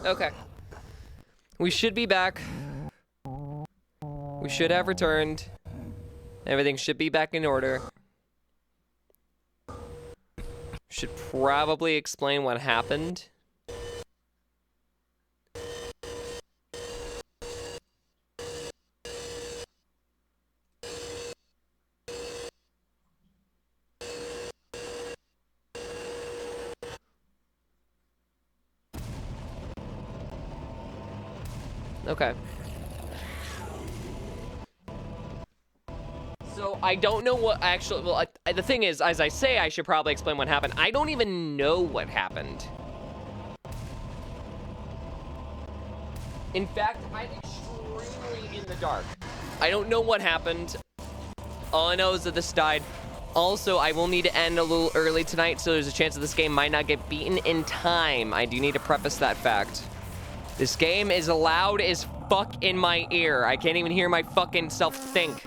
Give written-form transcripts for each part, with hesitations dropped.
Okay. We should be back. We should have returned. Everything should be back in order. Should probably explain what happened. Okay. So I don't know what actually. Well, the thing is, as I say, I should probably explain what happened. I don't even know what happened. In fact, I'm extremely in the dark. I don't know what happened. All I know is that this died. Also, I will need to end a little early tonight, so there's a chance that this game might not get beaten in time. I do need to preface that fact. This game is loud as fuck in my ear. I can't even hear my fucking self think.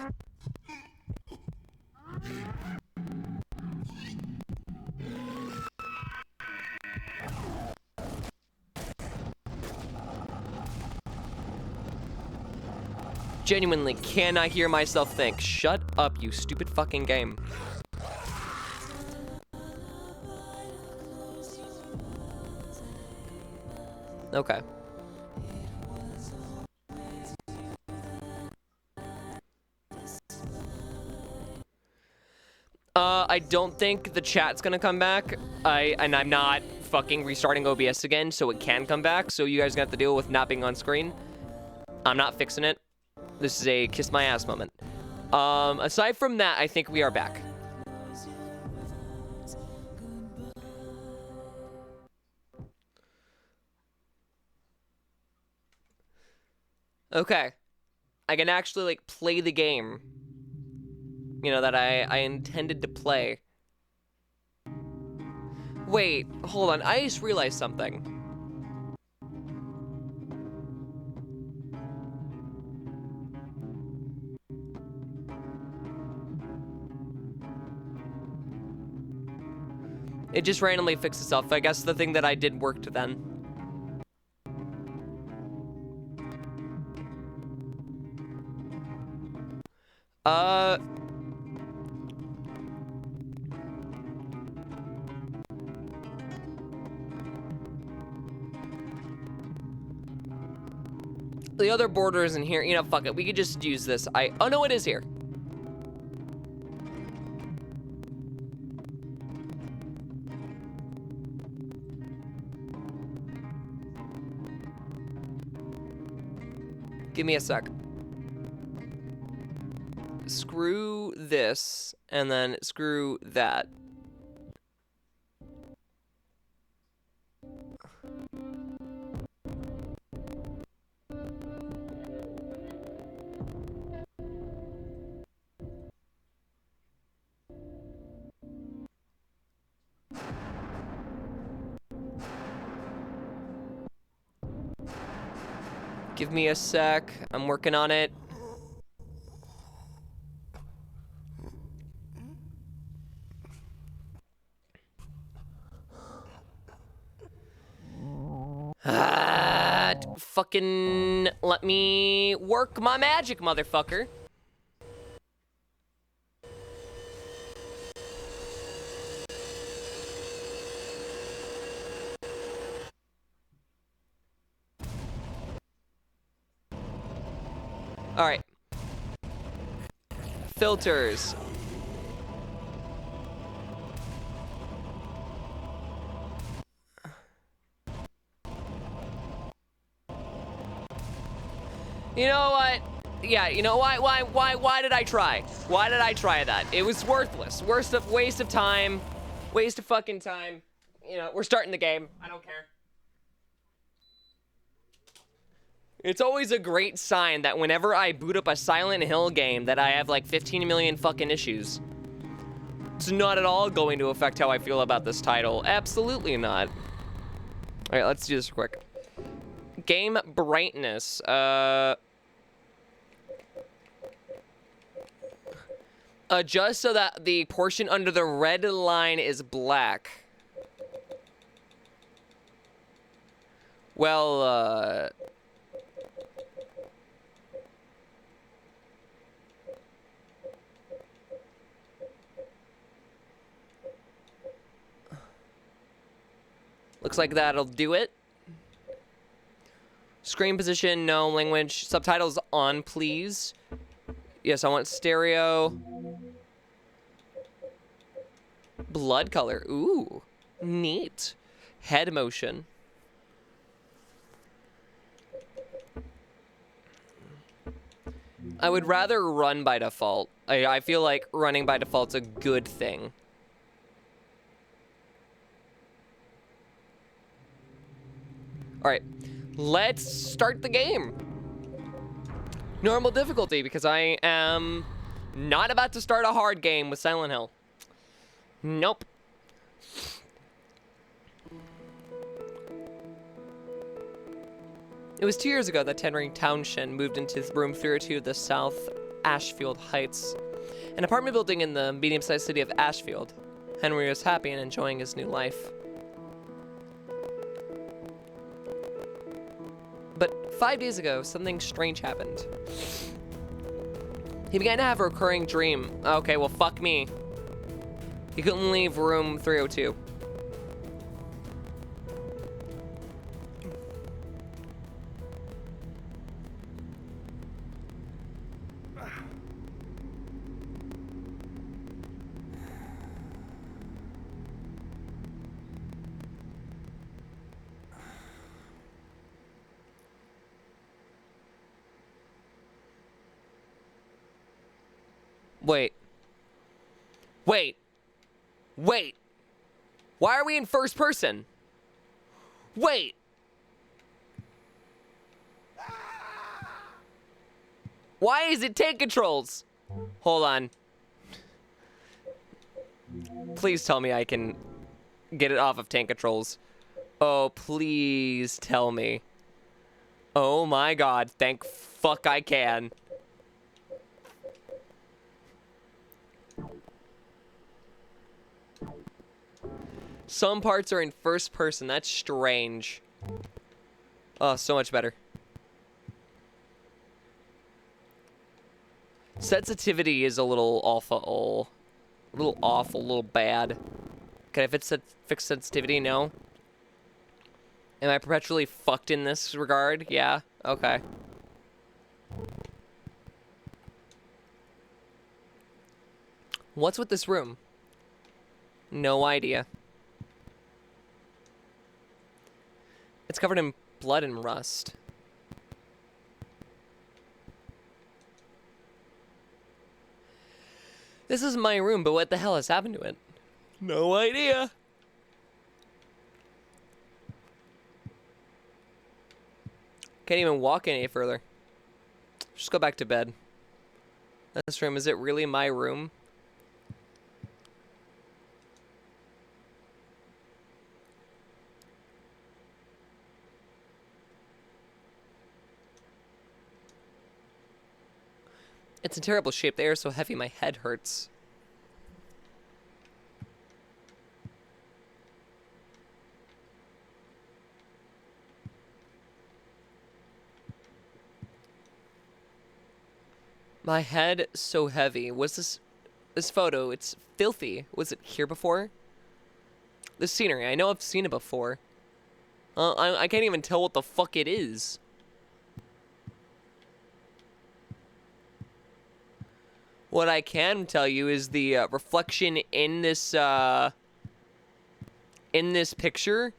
Genuinely cannot hear myself think. Shut up, you stupid fucking game. Okay. I don't think the chat's gonna come back. And I'm not fucking restarting OBS again, so it can come back. So you guys are gonna have to deal with not being on screen. I'm not fixing it. This is a kiss my ass moment. Aside from that, I think we are back. Okay. I can actually, like, play the game. You know, that I intended to play. Wait, hold on. I just realized something. It just randomly fixed itself. I guess the thing that I did worked then. The other border isn't here. You know, fuck it. We could just use this. Oh, no, it is here. Give me a sec. Screw this, and then screw that. Give me a sec. I'm working on it. Fucking let me work my magic, motherfucker. All right. Filters. You know what? Yeah, you know why did I try? Why did I try that? It was worthless. Waste of time. Waste of fucking time. You know, we're starting the game. I don't care. It's always a great sign that whenever I boot up a Silent Hill game that I have like 15 million fucking issues. It's not at all going to affect how I feel about this title. Absolutely not. All right, let's do this real quick. Game brightness. Adjust so that the portion under the red line is black. Well, looks like that'll do it. Screen position, no. Language. Subtitles on, please. Yes, I want stereo. Blood color. Ooh, neat. Head motion. I would rather run by default. I feel like running by default's a good thing. All right, let's start the game. Normal difficulty, because I am not about to start a hard game with Silent Hill. Nope. It was 2 years ago that Henry Townshend moved into room 302 of the South Ashfield Heights, an apartment building in the medium-sized city of Ashfield. Henry was happy and enjoying his new life. But 5 days ago, something strange happened. He began to have a recurring dream. Okay, well, fuck me. He couldn't leave room 302. Wait. Wait. Wait. Why are we in first person? Wait. Why is it tank controls? Hold on. Please tell me I can get it off of tank controls. Oh, please tell me. Oh my god, thank fuck I can. Some parts are in first person. That's strange. Oh, so much better. Sensitivity is a little awful. A little awful, a little bad. Can I fix sensitivity? No. Am I perpetually fucked in this regard? Yeah. Okay. What's with this room? No idea. It's covered in blood and rust. This is my room, but what the hell has happened to it? No idea. Can't even walk any further. Just go back to bed. This room, is it really my room? It's in terrible shape. The air is so heavy, my head hurts. My head so heavy. Was this photo? It's filthy. Was it here before? This scenery. I know I've seen it before. I can't even tell what the fuck it is. What I can tell you is the reflection in this picture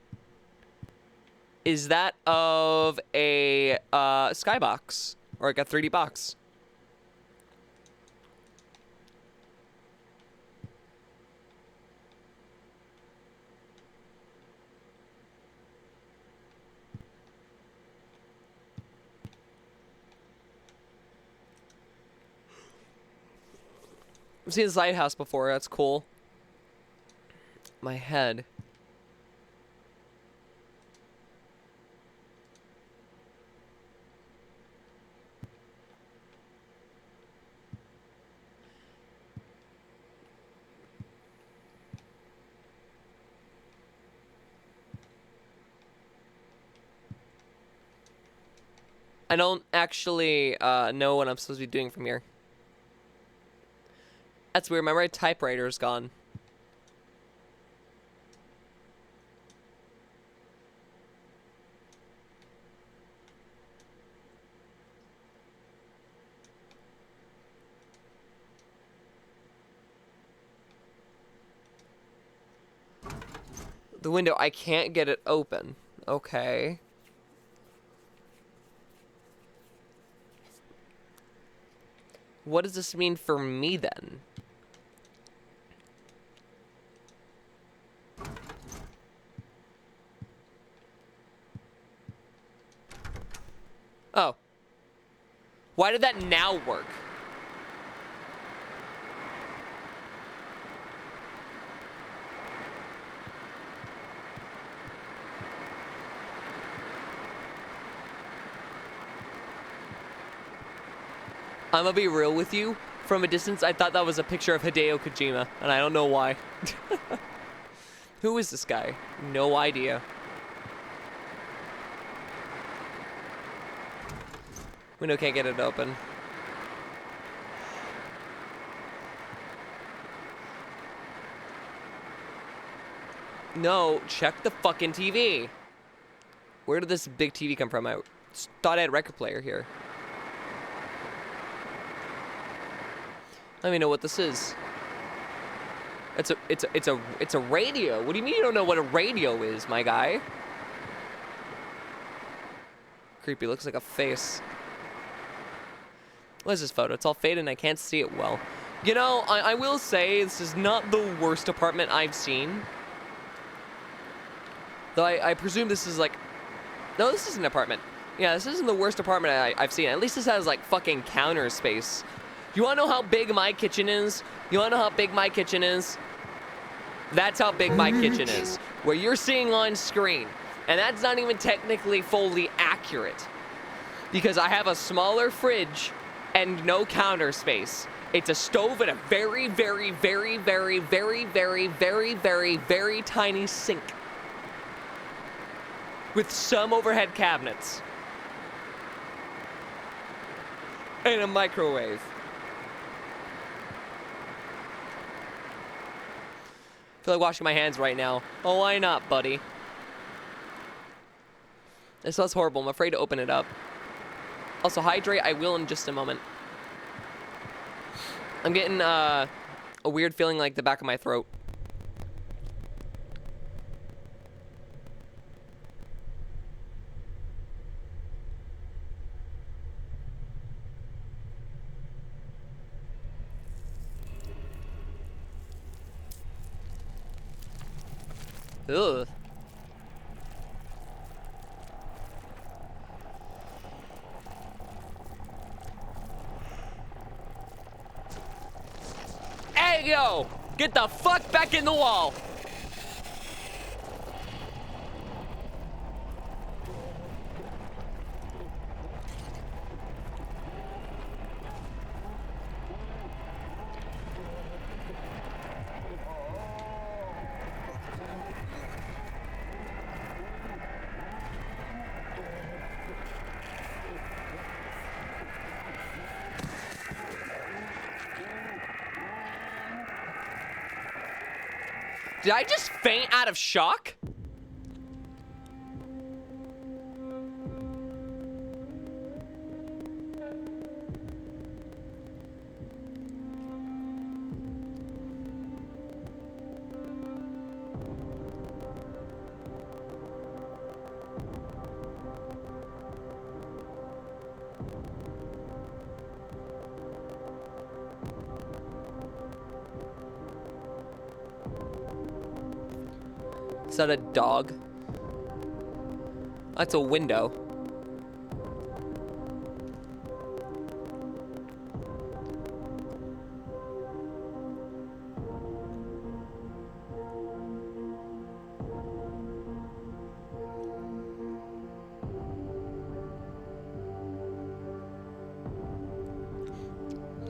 is that of a skybox, or like a 3D box. I've seen this lighthouse before. That's cool. My head. I don't actually know what I'm supposed to be doing from here. That's weird. My right typewriter's gone. The window, I can't get it open. Okay. What does this mean for me then? Oh. Why did that now work? I'm gonna be real with you. From a distance, I thought that was a picture of Hideo Kojima, and I don't know why. Who is this guy? No idea. Window can't get it open. No, check the fucking TV. Where did this big TV come from? I thought I had a record player here. Let me know what this is. It's a radio. What do you mean you don't know what a radio is, my guy? Creepy, looks like a face. What is this photo? It's all faded and I can't see it well. You know, I will say this is not the worst apartment I've seen. Though I presume this is like... No, this is an apartment. Yeah, this isn't the worst apartment I've seen. At least this has like fucking counter space. You wanna know how big my kitchen is? You wanna know how big my kitchen is? That's how big my kitchen is. Where you're seeing on screen. And that's not even technically fully accurate. Because I have a smaller fridge and no counter space. It's a stove and a very, very, very, very, very, very, very, very, very tiny sink. With some overhead cabinets. And a microwave. I feel like washing my hands right now. Oh, why not, buddy? This smells horrible. I'm afraid to open it up. Also, hydrate. I will in just a moment. I'm getting a weird feeling like the back of my throat. Ugh. Hey, yo! Get the fuck back in the wall! Did I just faint out of shock? Is that a dog? That's a window.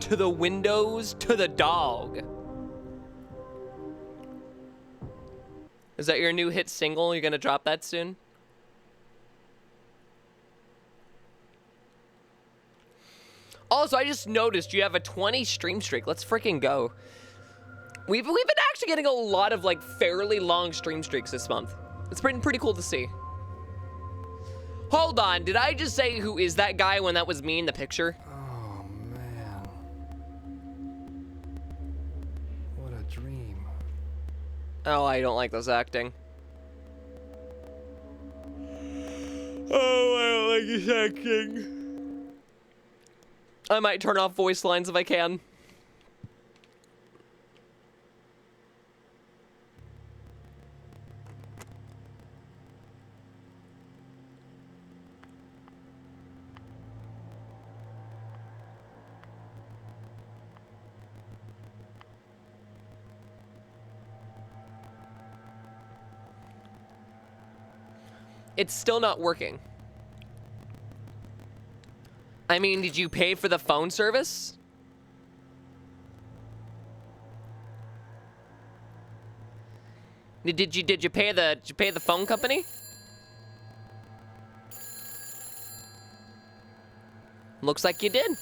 To the windows, to the dog. Is that your new hit single? You're gonna drop that soon? Also, I just noticed you have a 20 stream streak. Let's freaking go. We've been actually getting a lot of like fairly long stream streaks this month. It's pretty cool to see. Hold on, did I just say who is that guy when that was me in the picture? Oh man. What a dream. Oh, I don't like this acting. Oh, I don't like this acting. I might turn off voice lines if I can. It's still not working. I mean, did you pay for the phone service? Did you pay the phone company? Looks like you did.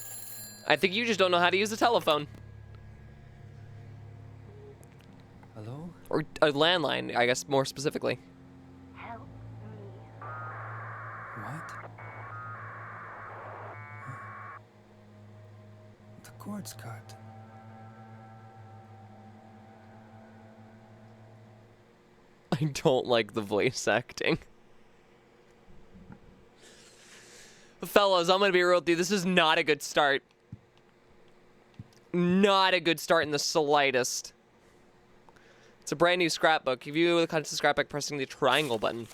I think you just don't know how to use a telephone. Hello? Or a landline, I guess more specifically. Help me. What? The cord's cut. I don't like the voice acting. Fellas, I'm gonna be real with you. This is not a good start. Not a good start in the slightest. It's a brand new scrapbook. If you the contents of scrapbook pressing the triangle button.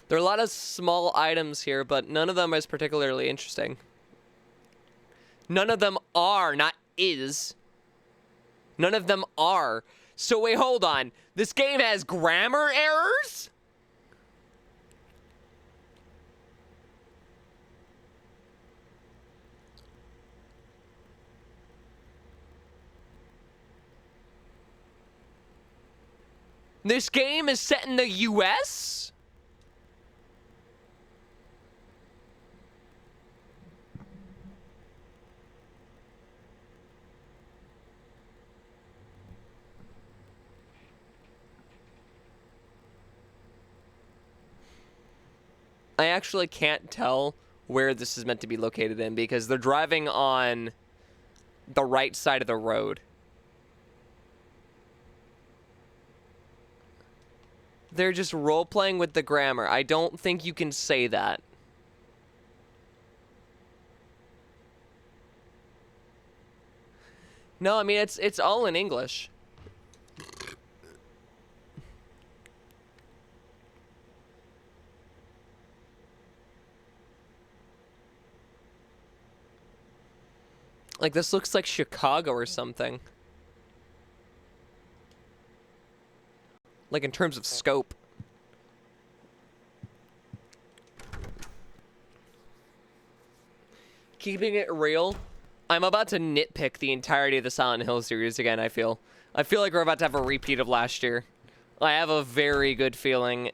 There are a lot of small items here, but none of them is particularly interesting. None of them are, not is. None of them are. So wait, hold on. This game has grammar errors? This game is set in the US? I actually can't tell where this is meant to be located in because they're driving on the right side of the road. They're just role-playing with the grammar. I don't think you can say that. No, I mean, it's all in English. Like, this looks like Chicago or something. Like, in terms of scope. Keeping it real, I'm about to nitpick the entirety of the Silent Hill series again, I feel. I feel like we're about to have a repeat of last year. I have a very good feeling.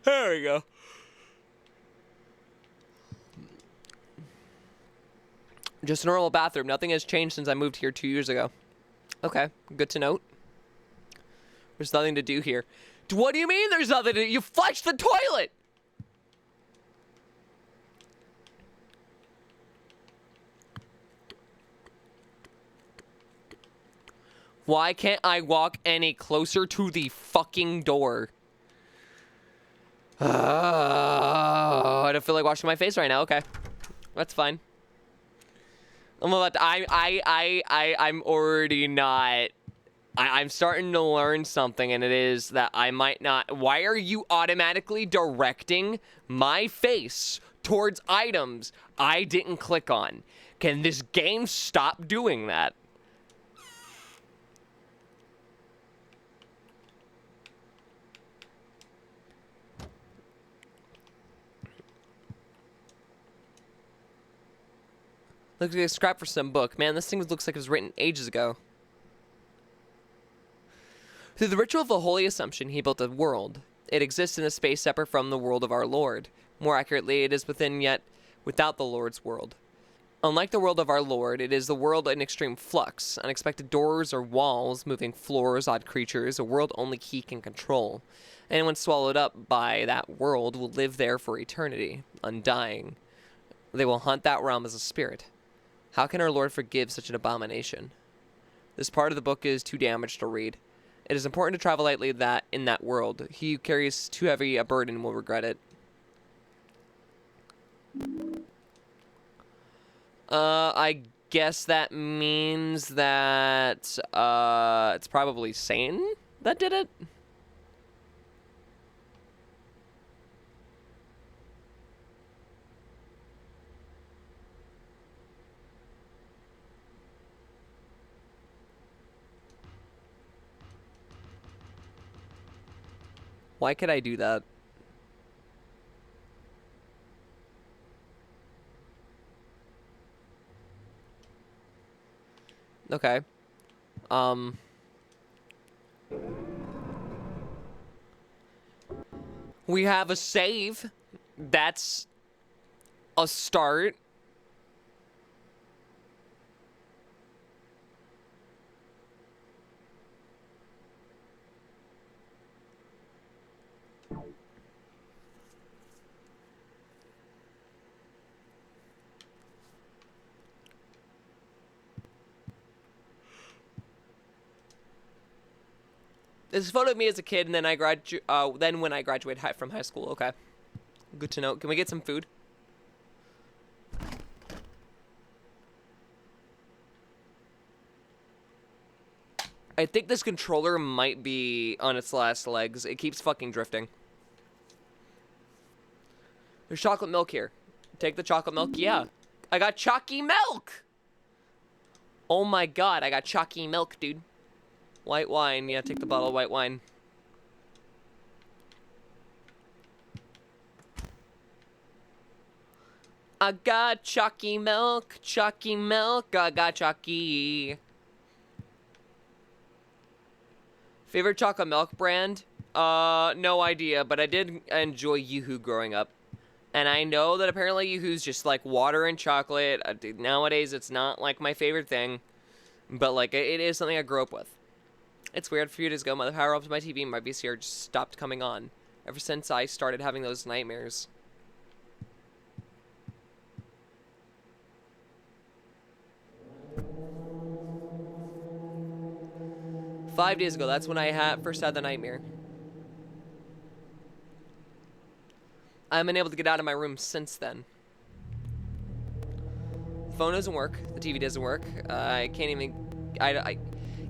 There we go. Just a normal bathroom. Nothing has changed since I moved here 2 years ago. Okay, good to note. There's nothing to do here. What do you mean there's nothing to do? You flushed the toilet! Why can't I walk any closer to the fucking door? I don't feel like washing my face right now. Okay, that's fine. I'm already not. I'm starting to learn something, and it is that I might not. Why are you automatically directing my face towards items I didn't click on? Can this game stop doing that? Looks like a scrap for some book. Man, this thing looks like it was written ages ago. Through the ritual of the Holy Assumption, he built a world. It exists in a space separate from the world of our Lord. More accurately, it is within yet without the Lord's world. Unlike the world of our Lord, it is the world in extreme flux. Unexpected doors or walls, moving floors, odd creatures, a world only he can control. Anyone swallowed up by that world will live there for eternity, undying. They will haunt that realm as a spirit. How can our Lord forgive such an abomination? This part of the book is too damaged to read. It is important to travel lightly in that world. He who carries too heavy a burden will regret it. I guess that means that it's probably Satan that did it. Why could I do that? Okay. We have a save. That's a start. This is a photo of me as a kid, and then then when I graduated from high school. Okay, good to know. Can we get some food? I think this controller might be on its last legs. It keeps fucking drifting. There's chocolate milk here. Take the chocolate milk. Yeah, I got chalky milk. Oh my god, I got chalky milk, dude. White wine. Yeah, take the bottle of white wine. I got chalky milk, I got chalky. Favorite chocolate milk brand? No idea, but I did enjoy Yoo-Hoo growing up. And I know that apparently Yoo-Hoo's just like water and chocolate. Nowadays, it's not like my favorite thing. But like, it is something I grew up with. It's weird. A few days ago, my power up to my TV and my VCR just stopped coming on. Ever since I started having those nightmares. Five days ago, that's when I first had the nightmare. I haven't been able to get out of my room since then. The phone doesn't work. The TV doesn't work. I can't even...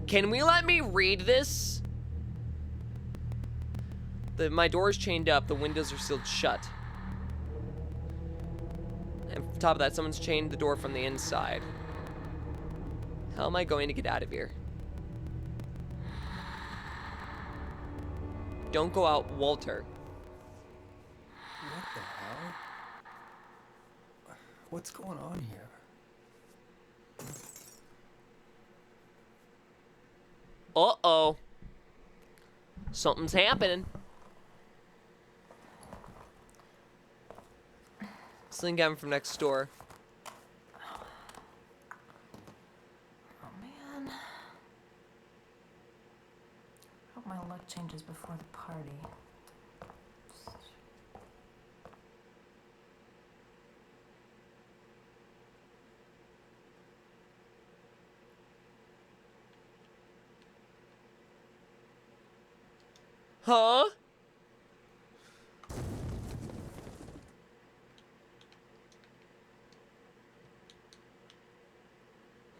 Can we let me read this? My door is chained up. The windows are sealed shut. And on top of that, someone's chained the door from the inside. How am I going to get out of here? Don't go out, Walter. What the hell? What's going on here? Uh-oh. Something's happening. Sling Gavin from next door. Oh man. Hope my luck changes before the party. Huh?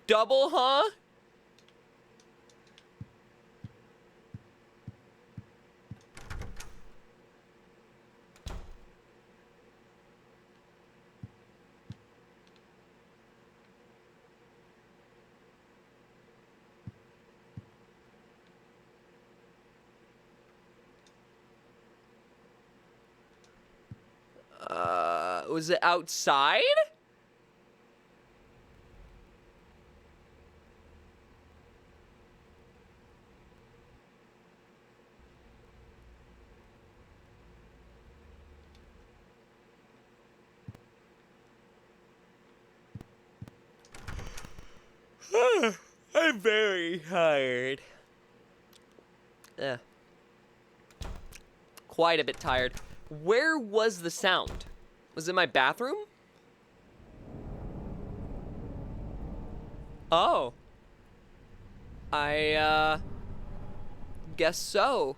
Double, huh? Was it outside? I'm very tired. Yeah. Quite a bit tired. Where was the sound? Was it my bathroom? Oh. I, guess so.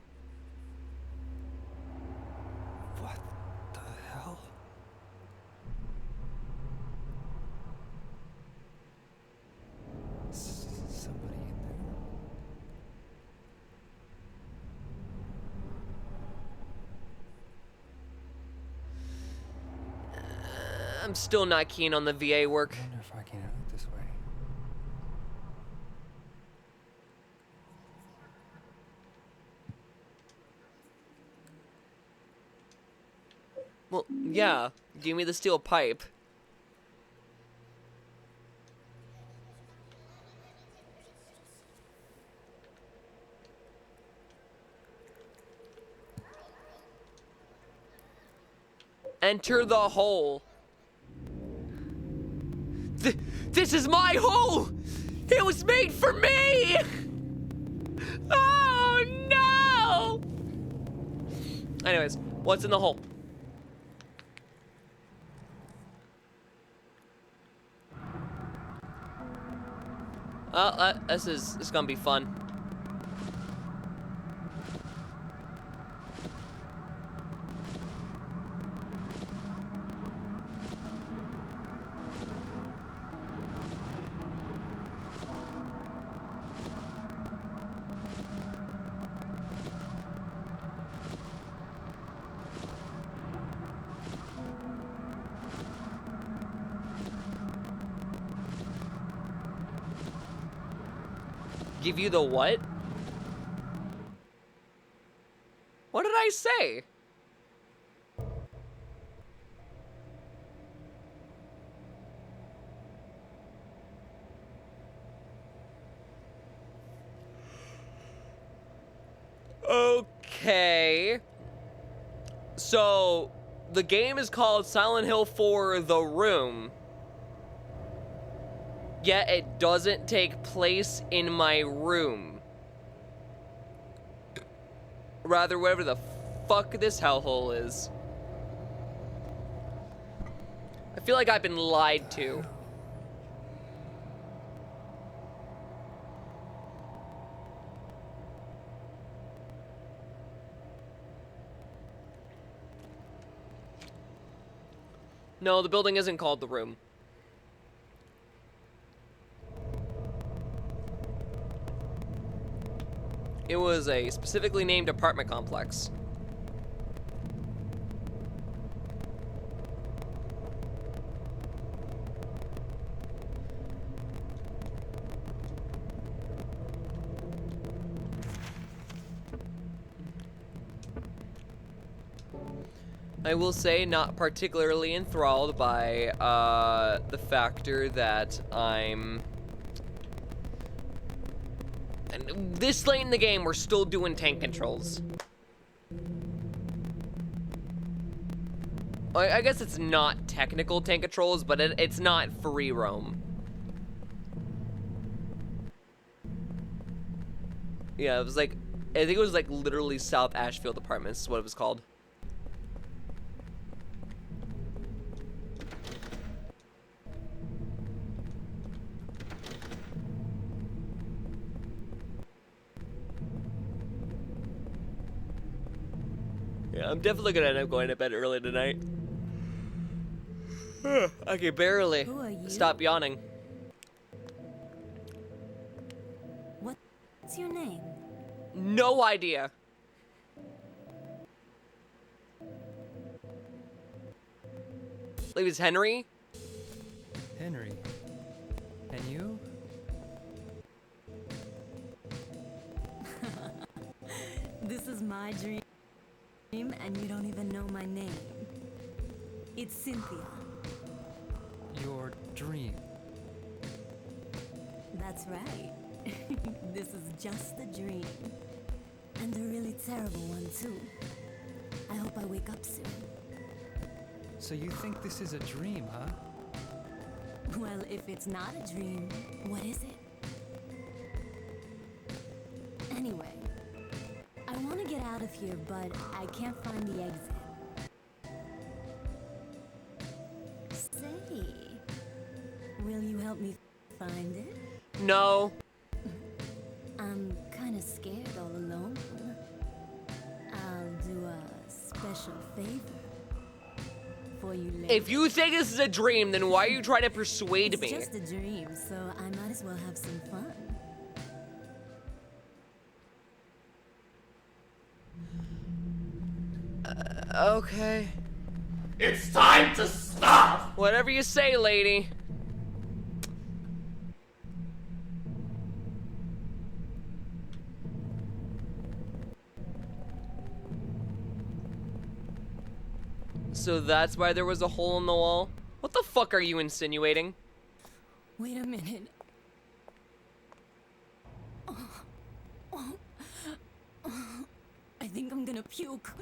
What the hell? Somebody in there? I'm still not keen on the VA work. I wonder if I can out this way. Well, yeah. Give me the steel pipe. Enter the hole. This is my hole! It was made for me! Oh, no! Anyways, what's in the hole? This is gonna be fun. Give you the what? What did I say? Okay. So, the game is called Silent Hill 4: The Room. Yet it doesn't take place in my room. Rather, whatever the fuck this hellhole is. I feel like I've been lied to. No, the building isn't called The Room. It was a specifically named apartment complex. I will say, not particularly enthralled by the factor that I'm... And this late in the game, we're still doing tank controls. I guess it's not technical tank controls, but it's not free roam. Yeah, it was like, I think it was like literally South Ashfield Apartments is what it was called. Yeah, I'm definitely gonna end up going to bed early tonight. I can barely Who are you? stop yawning. What's your name? No idea. Name is Henry. Henry. And you? This is my dream, and you don't even know my name. It's Cynthia. Your dream. That's right. This is just a dream. And a really terrible one, too. I hope I wake up soon. So you think this is a dream, huh? Well, if it's not a dream, what is it? Anyway, I want to get out of here, but I can't find the exit. Say, will you help me find it? No. I'm kind of scared all alone. I'll do a special favor for you later. If you think this is a dream, then why are you trying to persuade me? It's just a dream, so I might as well have some fun. Okay. It's time to stop! Whatever you say, lady. So that's why there was a hole in the wall? What the fuck are you insinuating? Wait a minute. I think I'm gonna puke.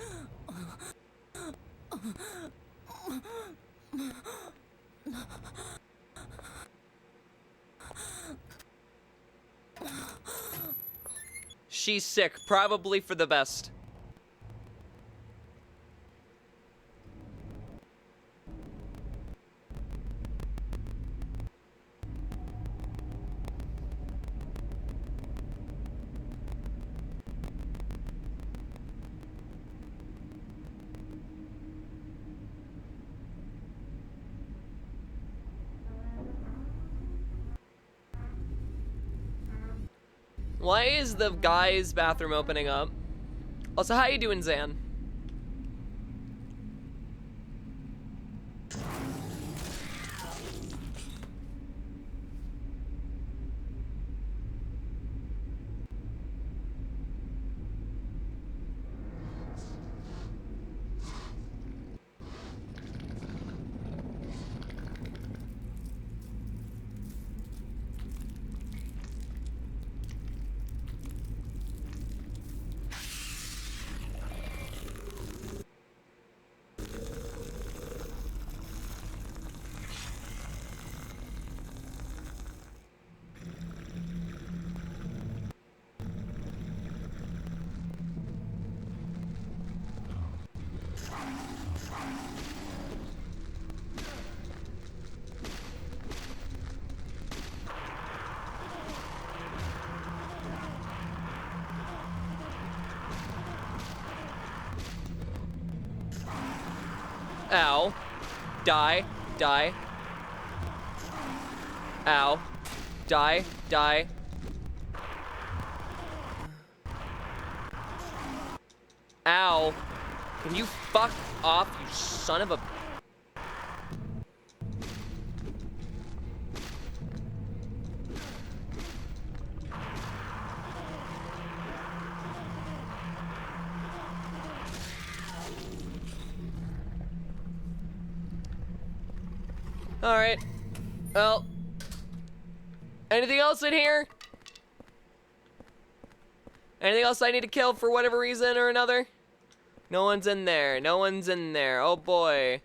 She's sick, probably for the best. Why is the guy's bathroom opening up? Also, how you doing, Zan? Ow. Die. Die. Ow. Die. Die. Ow. Can you fuck off, you son of a... Alright. Well. Anything else in here? Anything else I need to kill for whatever reason or another? No one's in there. No one's in there. Oh boy.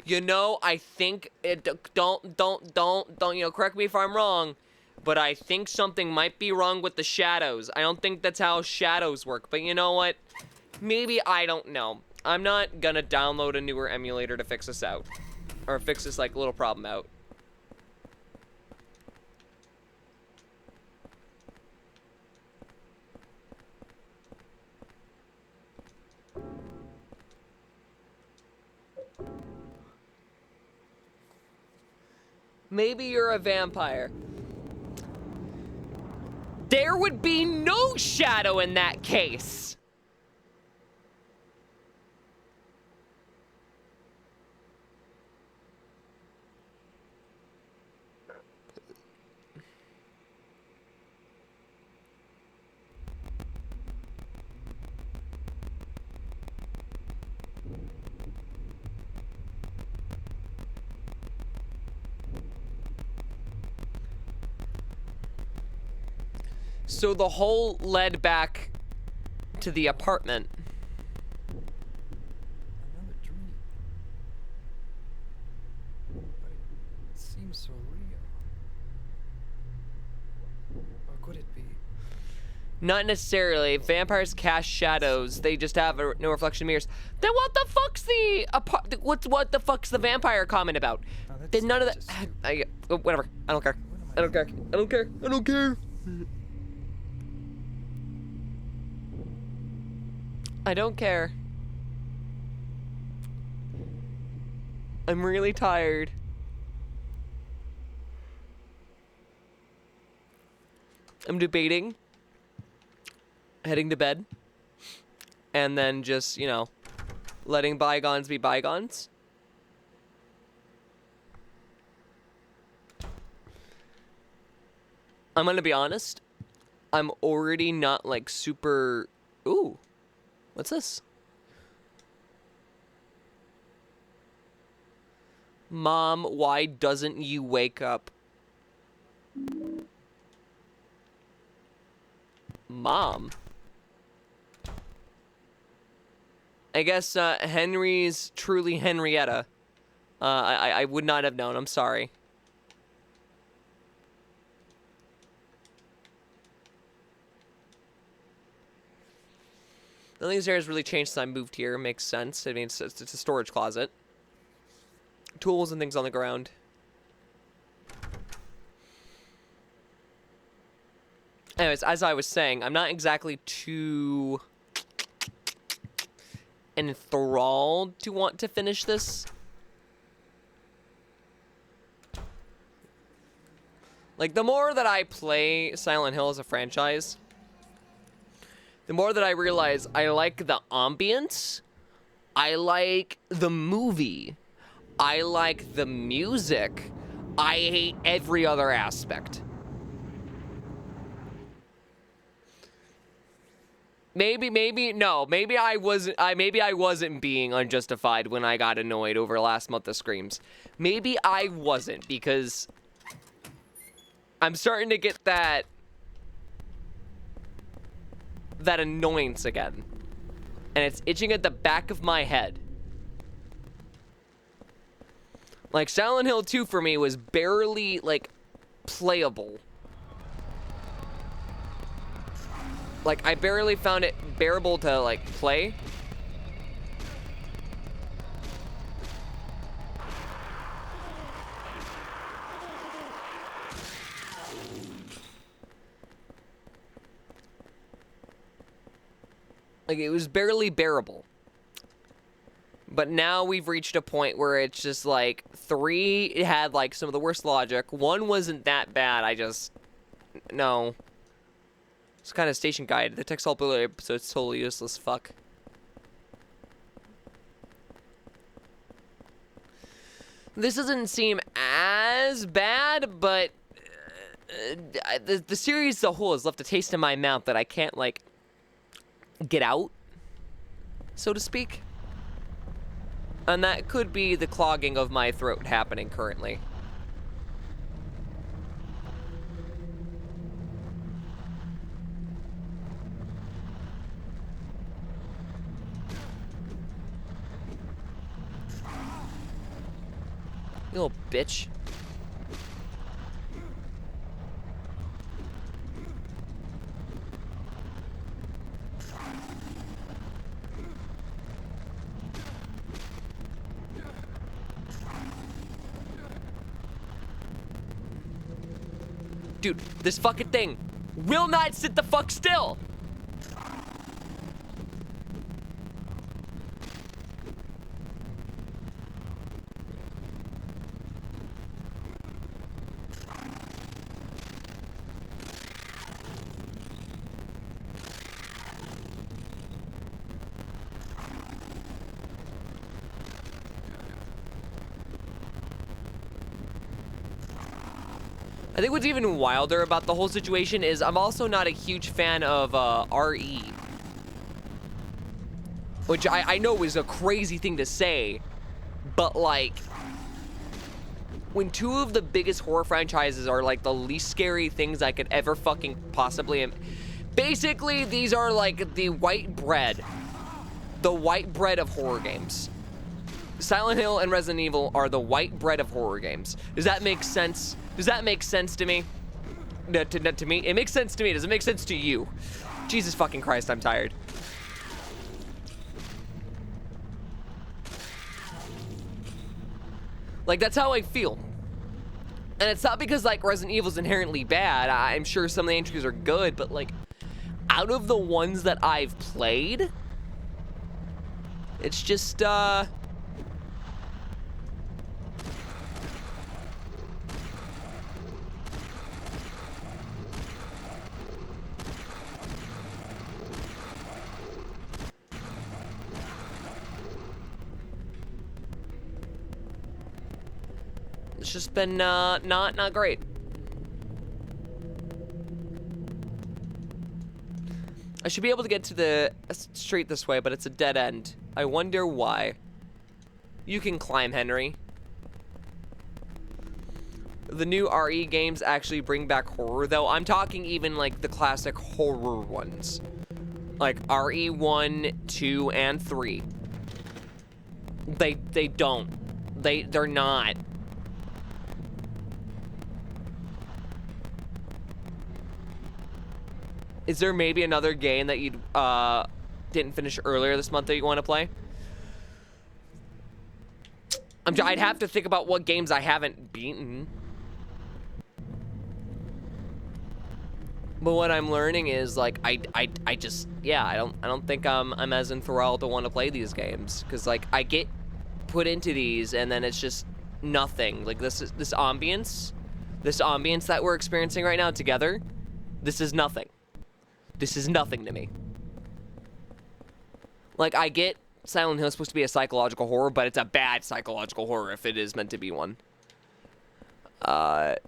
You know, I think it, don't, you know, correct me if I'm wrong, but I think something might be wrong with the shadows. I don't think that's how shadows work, but you know what? Maybe I don't know. I'm not gonna download a newer emulator to fix this out. Or fix this, like, little problem out. Maybe you're a vampire. There would be no shadow in that case. So the hole led back to the apartment. Another Not necessarily. Vampires cast shadows. They just have no reflection mirrors. Then what the fuck's what the fuck's the vampire comment about? Oh, that's Then none of just that. Whatever. I don't care. I don't care. I don't care. I don't care. I don't care. I'm really tired. I'm debating heading to bed and then just, you know, letting bygones be bygones. I'm gonna be honest. I'm already not like super. Ooh, what's this? Mom, why doesn't you wake up? Mom. I guess Henry's truly Henrietta. I would not have known. I'm sorry. Nothing has really changed since I moved here. Makes sense. I mean, it's a storage closet. Tools and things on the ground. Anyways, as I was saying, I'm not exactly too enthralled to want to finish this. Like, the more that I play Silent Hill as a franchise, the more that I realize I like the ambience, I like the movie, I like the music, I hate every other aspect. Maybe I wasn't being unjustified when I got annoyed over last month of Screams. Maybe I wasn't, because I'm starting to get that annoyance again. And it's itching at the back of my head. Like, Silent Hill 2 for me was barely, like, playable. Like, I barely found it bearable to, like, play. Like, it was barely bearable. But now we've reached a point where it's just, like, 3 had, like, some of the worst logic. 1 wasn't that bad, no. It's kind of station guide. The text all below episode's totally useless. Fuck. This doesn't seem as bad, but the series as a whole has left a taste in my mouth that I can't, like, get out, so to speak. And that could be the clogging of my throat happening currently. You little bitch. Dude, this fucking thing will not sit the fuck still. I think what's even wilder about the whole situation is I'm also not a huge fan of RE. Which I know is a crazy thing to say, but like, when 2 of the biggest horror franchises are like the least scary things I could ever fucking possibly... Basically, these are like the white bread. The white bread of horror games. Silent Hill and Resident Evil are the white bread of horror games. Does that make sense? Does that make sense to me? To me? It makes sense to me. Does it make sense to you? Jesus fucking Christ, I'm tired. Like, that's how I feel. And it's not because, like, Resident Evil's inherently bad. I'm sure some of the entries are good, but, like, out of the ones that I've played, it's just, it's just been, not great. I should be able to get to the street this way, but it's a dead end. I wonder why. You can climb, Henry. The new RE games actually bring back horror, though. I'm talking even, like, the classic horror ones. Like, RE 1, 2, and 3. They don't. They're not. Is there maybe another game that you didn't finish earlier this month that you want to play? I'd have to think about what games I haven't beaten. But what I'm learning is, like, I just, yeah, I don't think I'm as enthralled to want to play these games, because, like, I get put into these and then it's just nothing. Like, this ambience that we're experiencing right now together, this is nothing. This is nothing to me. Like, I get Silent Hill is supposed to be a psychological horror, but it's a bad psychological horror if it is meant to be one. Yeah,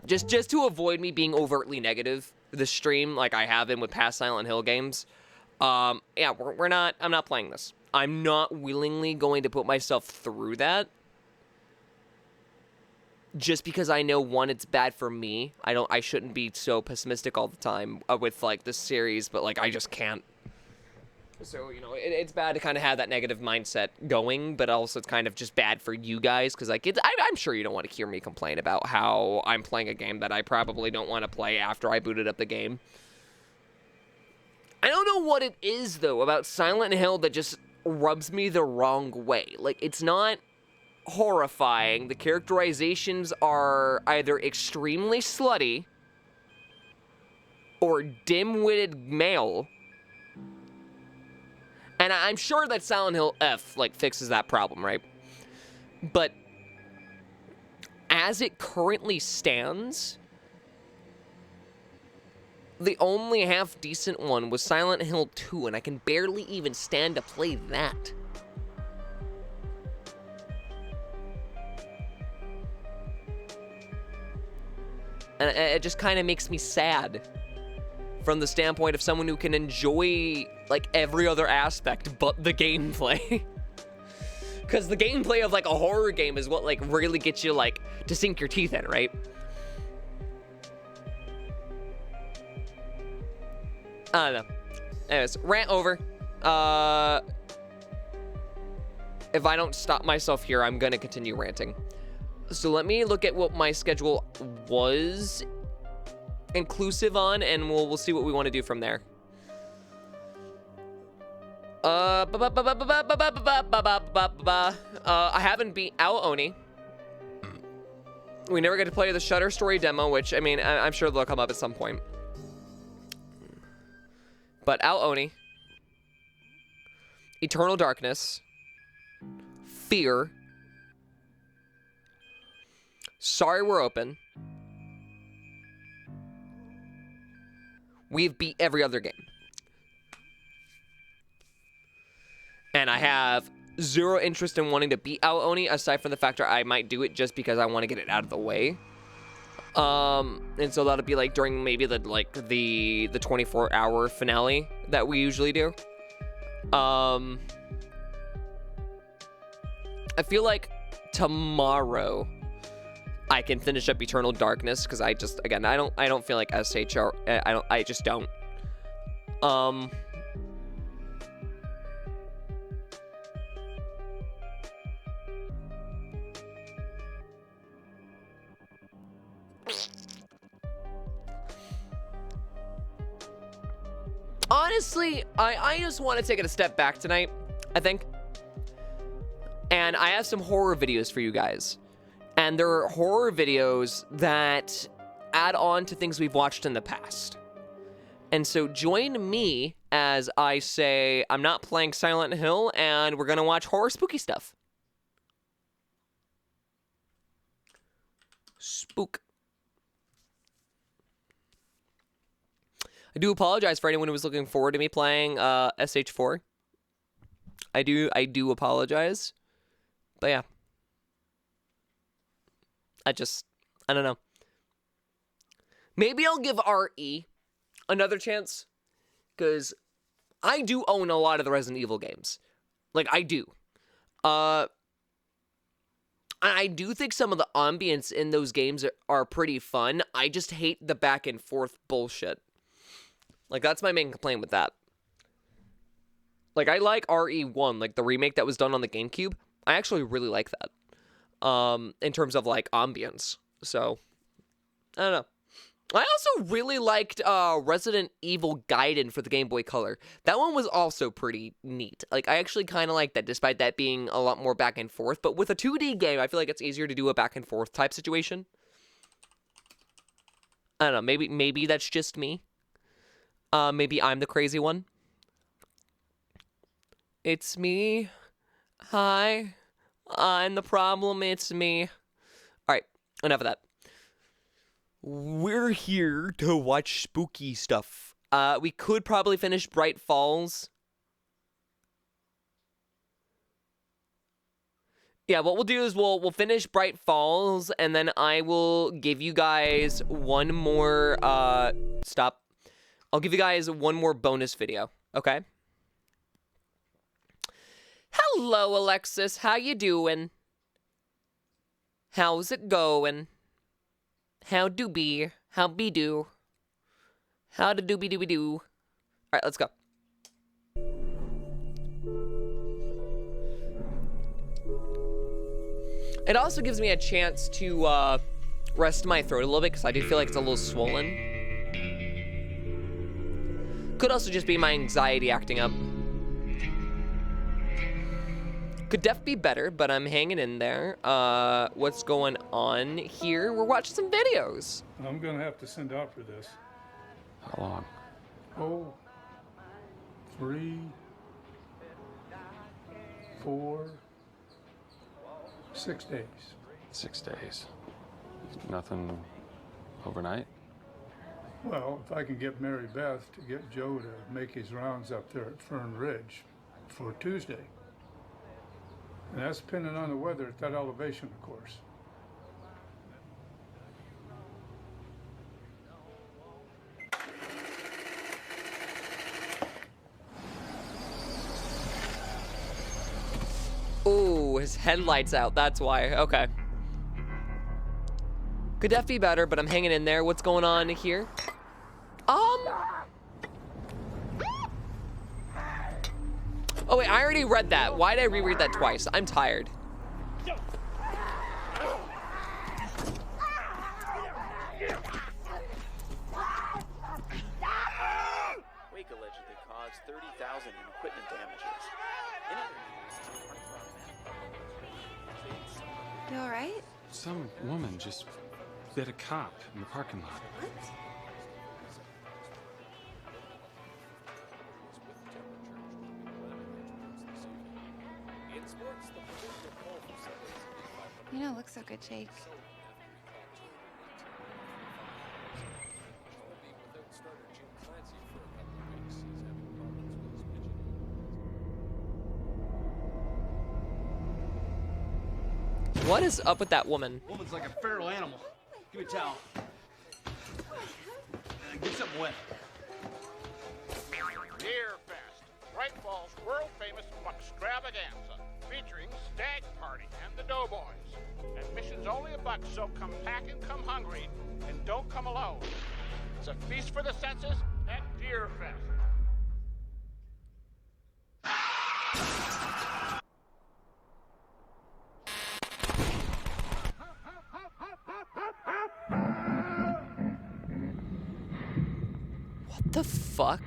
just to avoid me being overtly negative this stream, like I have been with past Silent Hill games. Yeah, I'm not playing this. I'm not willingly going to put myself through that. Just because I know, one, it's bad for me. I shouldn't be so pessimistic all the time with, like, this series, but, like, I just can't. So, you know, it's bad to kind of have that negative mindset going, but also it's kind of just bad for you guys, because, like, I'm sure you don't want to hear me complain about how I'm playing a game that I probably don't want to play after I booted up the game. I don't know what it is, though, about Silent Hill that just rubs me the wrong way. Like, it's not horrifying. The characterizations are either extremely slutty or dim-witted male. And I'm sure that Silent Hill F, like, fixes that problem, right? But as it currently stands, the only half-decent one was Silent Hill 2, and I can barely even stand to play that. And it just kind of makes me sad from the standpoint of someone who can enjoy, like, every other aspect but the gameplay. Because the gameplay of, like, a horror game is what, like, really gets you, like, to sink your teeth in, right? I don't know. Anyways, rant over. If I don't stop myself here, I'm gonna continue ranting. So let me look at what my schedule was inclusive on, and we'll see what we want to do from there. I haven't beat Ao Oni. We never get to play the Shutter Story demo, which, I mean, I'm sure they'll come up at some point. But Ao Oni, Eternal Darkness, Fear, Sorry We're Open. We've beat every other game. And I have zero interest in wanting to beat Ao Oni, aside from the fact that I might do it just because I want to get it out of the way. And so that'll be like during maybe the 24-hour finale that we usually do. I feel like tomorrow I can finish up Eternal Darkness, because I just, again, I don't feel like SHR, I just don't. Honestly, I just want to take it a step back tonight, I think. And I have some horror videos for you guys. And they're horror videos that add on to things we've watched in the past. And so join me as I say I'm not playing Silent Hill and we're going to watch horror spooky stuff. Spook. I do apologize for anyone who was looking forward to me playing SH4. I do apologize. But yeah. I don't know. Maybe I'll give RE another chance. Because I do own a lot of the Resident Evil games. Like, I do. I do think some of the ambience in those games are pretty fun. I just hate the back and forth bullshit. Like, that's my main complaint with that. Like, I like RE1, like the remake that was done on the GameCube. I actually really like that. In terms of, like, ambience. So, I don't know. I also really liked Resident Evil Gaiden for the Game Boy Color. That one was also pretty neat. Like, I actually kind of like that, despite that being a lot more back and forth. But with a 2D game, I feel like it's easier to do a back and forth type situation. I don't know. Maybe that's just me. Maybe I'm the crazy one. It's me. Hi. I'm the problem. It's me. Alright, enough of that. We're here to watch spooky stuff. We could probably finish Bright Falls. Yeah, what we'll do is we'll finish Bright Falls, and then I will give you guys one more, stop. I'll give you guys one more bonus video, okay? Hello, Alexis. How you doing? How's it going? How do be? How be do? How to do be do? All right, let's go. It also gives me a chance to rest my throat a little bit because I do feel like it's a little swollen. Could also just be my anxiety acting up. Could def be better, but I'm hanging in there. What's going on here? We're watching some videos. I'm gonna have to send out for this. How long? Oh, 3, 4, 6 days. 6 days. Nothing overnight? Well, if I can get Mary Beth to get Joe to make his rounds up there at Fern Ridge for Tuesday. And that's depending on the weather at that elevation, of course. Ooh, his headlight's out. That's why. Okay. Could def be better, but I'm hanging in there. What's going on here? Oh wait, I already read that. Why did I reread that twice? I'm tired. Wake allegedly caused 30,000 in equipment damages. In other news, You all right? Some woman just bit a cop in the parking lot. What? You don't look so good, Jake. What is up with that woman? Woman's like a feral animal. Give me a towel. Get something wet. Deer Fest, Bright Falls' world-famous extravaganza, featuring Stag Party and the Doughboys. Admission's only $1, so come packing, come hungry, and don't come alone. It's a feast for the senses at Deer Fest. What the fuck?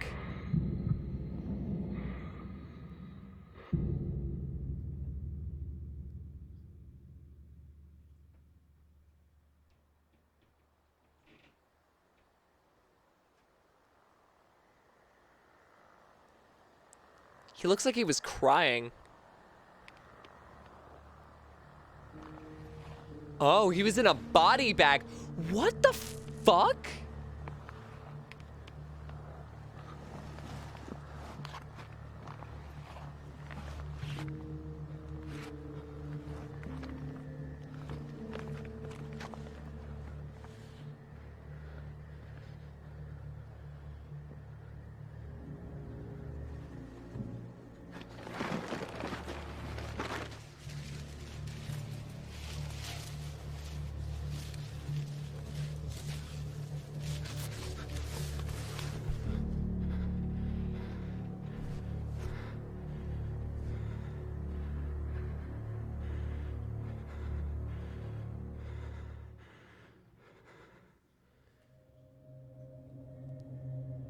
He looks like he was crying. Oh, he was in a body bag. What the fuck?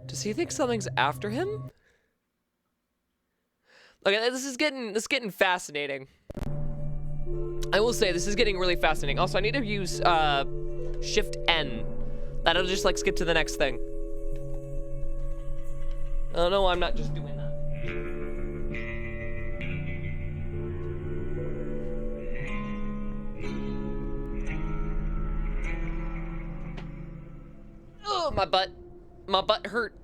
Does he think something's after him? Okay, this is getting fascinating. I will say this is getting really fascinating. Also, I need to use Shift N. That'll just like skip to the next thing. I don't know why I'm not just doing that. Oh, my butt. My butt hurt.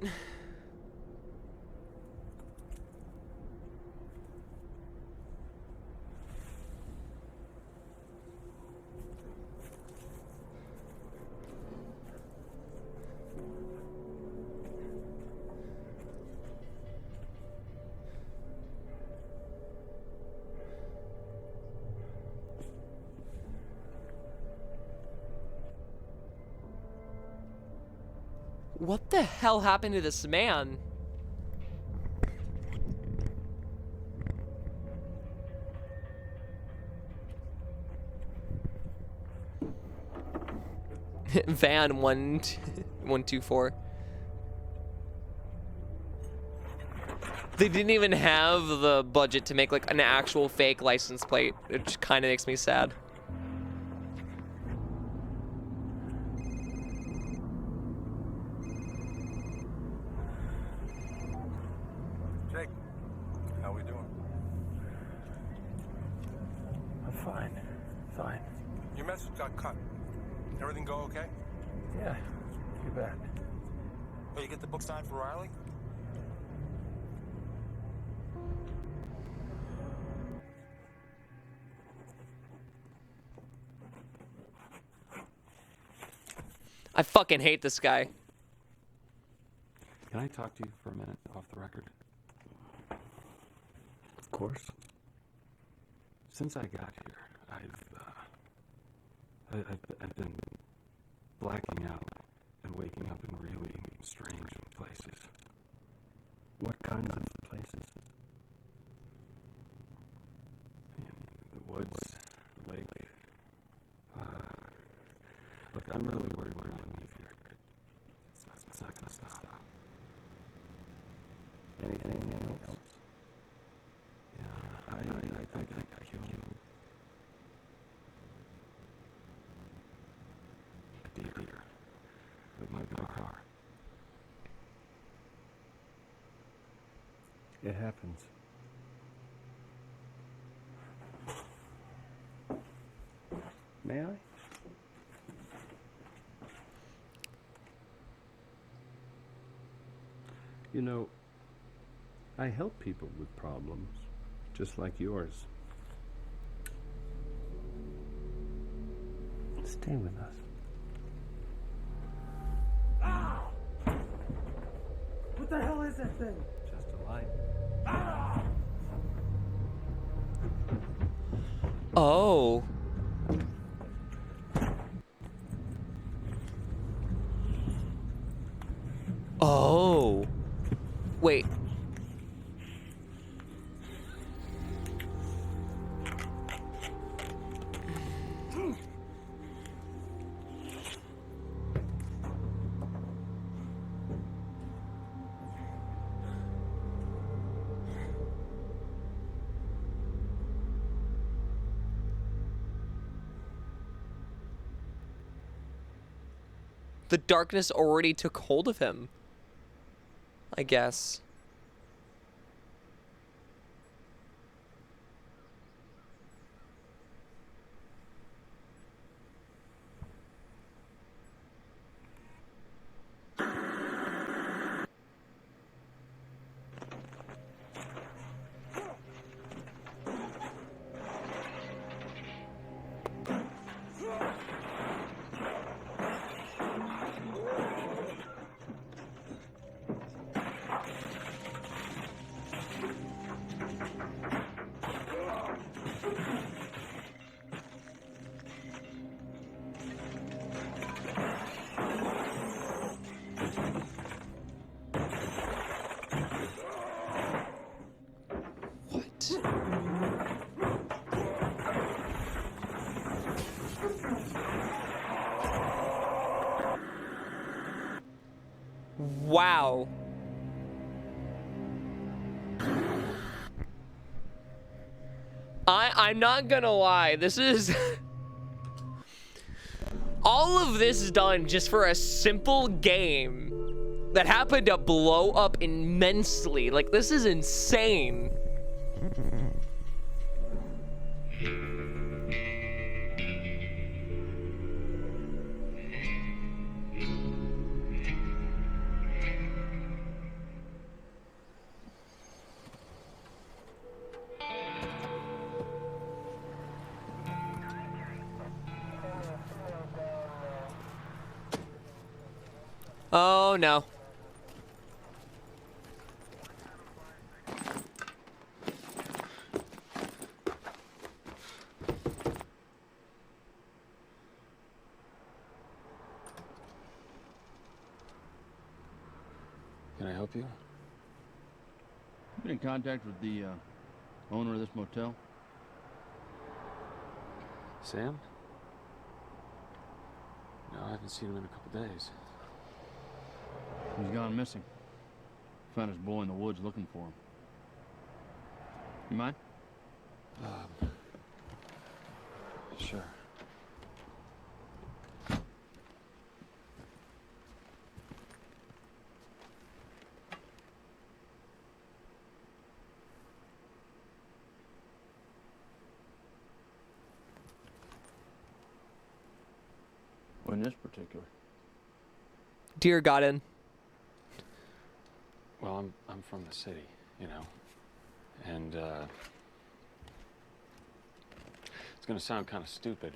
What the hell happened to this man? Van 124. They didn't even have the budget to make like an actual fake license plate, which kind of makes me sad. Jake, how we doing? I'm fine. Fine. Your message got cut. Everything go okay? Yeah, you bet. Oh, you get the book signed for Riley? I fucking hate this guy. Can I talk to you for a minute off the record? Of course. Since I got here, I've been blacking out and waking up in really strange places. What kinds of places? In the woods, the lake. Look, I'm really worried when I leave here. It's not gonna stop. Anything else? Yeah, I think I killed you. A deer with my car. It happens. May I? You know, I help people with problems, just like yours. Stay with us. Ah! What the hell is that thing? Just a light. Ah! Oh. Oh. Wait. The darkness already took hold of him, I guess. Wow. I'm not gonna lie, this is all of this done just for a simple game that happened to blow up immensely. Like, this is insane. Oh no. Can I help you? Been in contact with the owner of this motel? Sam? No, I haven't seen him in a couple days. He's gone missing. Found his boy in the woods looking for him. You mind? Sure. Well, in this particular. Dear Godin. Well, I'm from the city, you know, and it's gonna sound kind of stupid,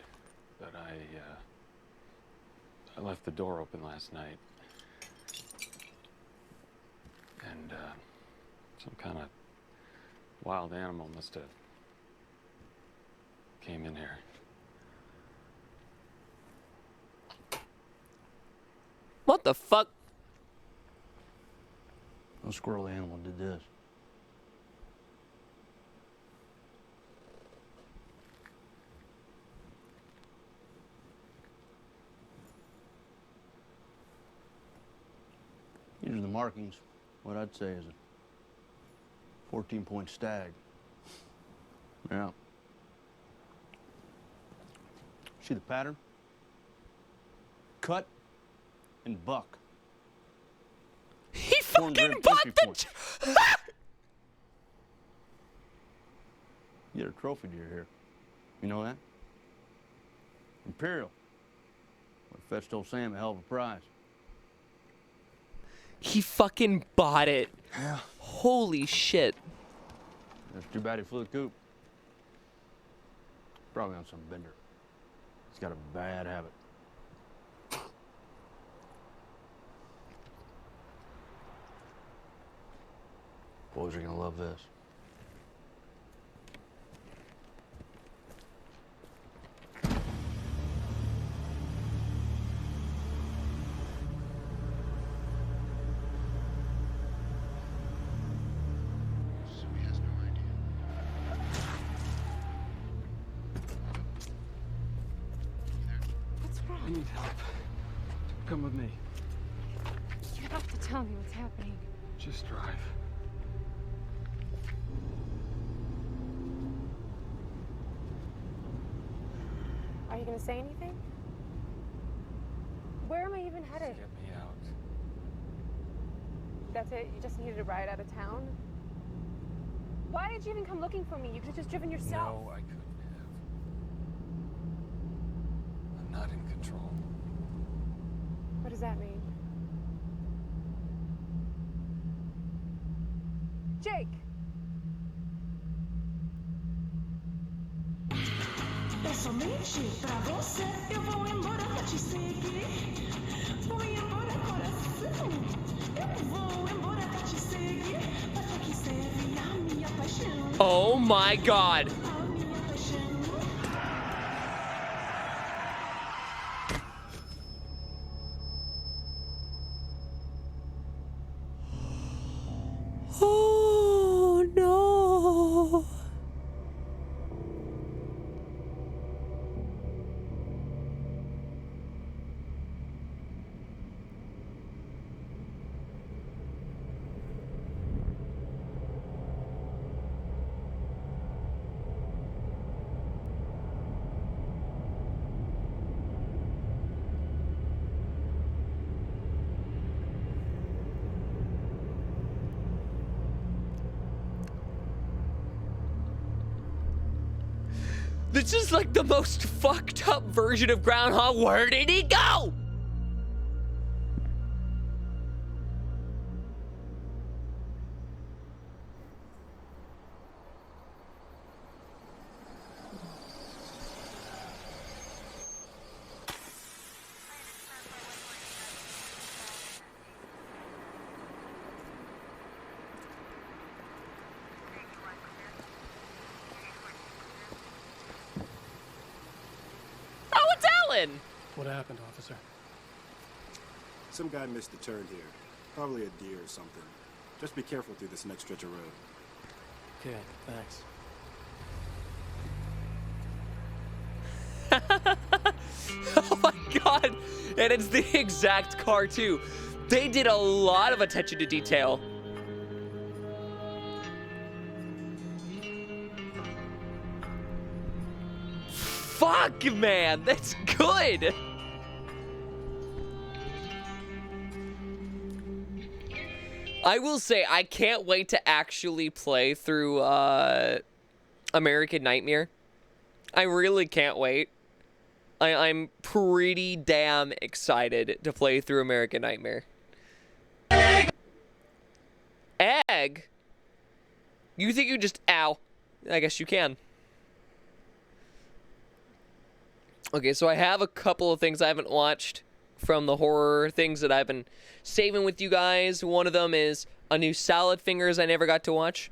but I left the door open last night, and some kind of wild animal must have came in here. What the fuck? No squirrel animal did this. These are the markings. What I'd say is a 14-point stag. Yeah. See the pattern? Cut and buck. He fucking bought the... You get a trophy deer here. You know that? Imperial. Would have fetched old Sam a hell of a prize. He fucking bought it. Yeah. Holy shit. That's too bad he flew the coop. Probably on some bender. He's got a bad habit. Boys are gonna love this. So he has no idea. What's I wrong? need help. Come with me. You have to tell me what's happening. Just drive. Are you gonna say anything? Where am I even headed? Get me out. That's it? You just needed a ride out of town? Why did you even come looking for me? You could have just driven yourself. No, I couldn't have. I'm not in control. What does that mean? Jake! É somente pra você. Eu vou embora pra te seguir. Vou embora, coração. Eu vou embora pra te seguir. Mas pra que serve a minha paixão? Oh my god. A minha paixão. Oh no. This is like the most fucked up version of Groundhog. Where did he go? What happened, officer? Some guy missed a turn here. Probably a deer or something. Just be careful through this next stretch of road. Okay, thanks. Oh my god! And it's the exact car too. They did a lot of attention to detail. Fuck, man, that's good. I will say, I can't wait to actually play through American Nightmare. I really can't wait. I'm pretty damn excited to play through American Nightmare. Egg? You think you just... Ow. I guess you can. Okay, so I have a couple of things I haven't watched from the horror things that I've been saving with you guys. One of them is a new Salad Fingers I never got to watch.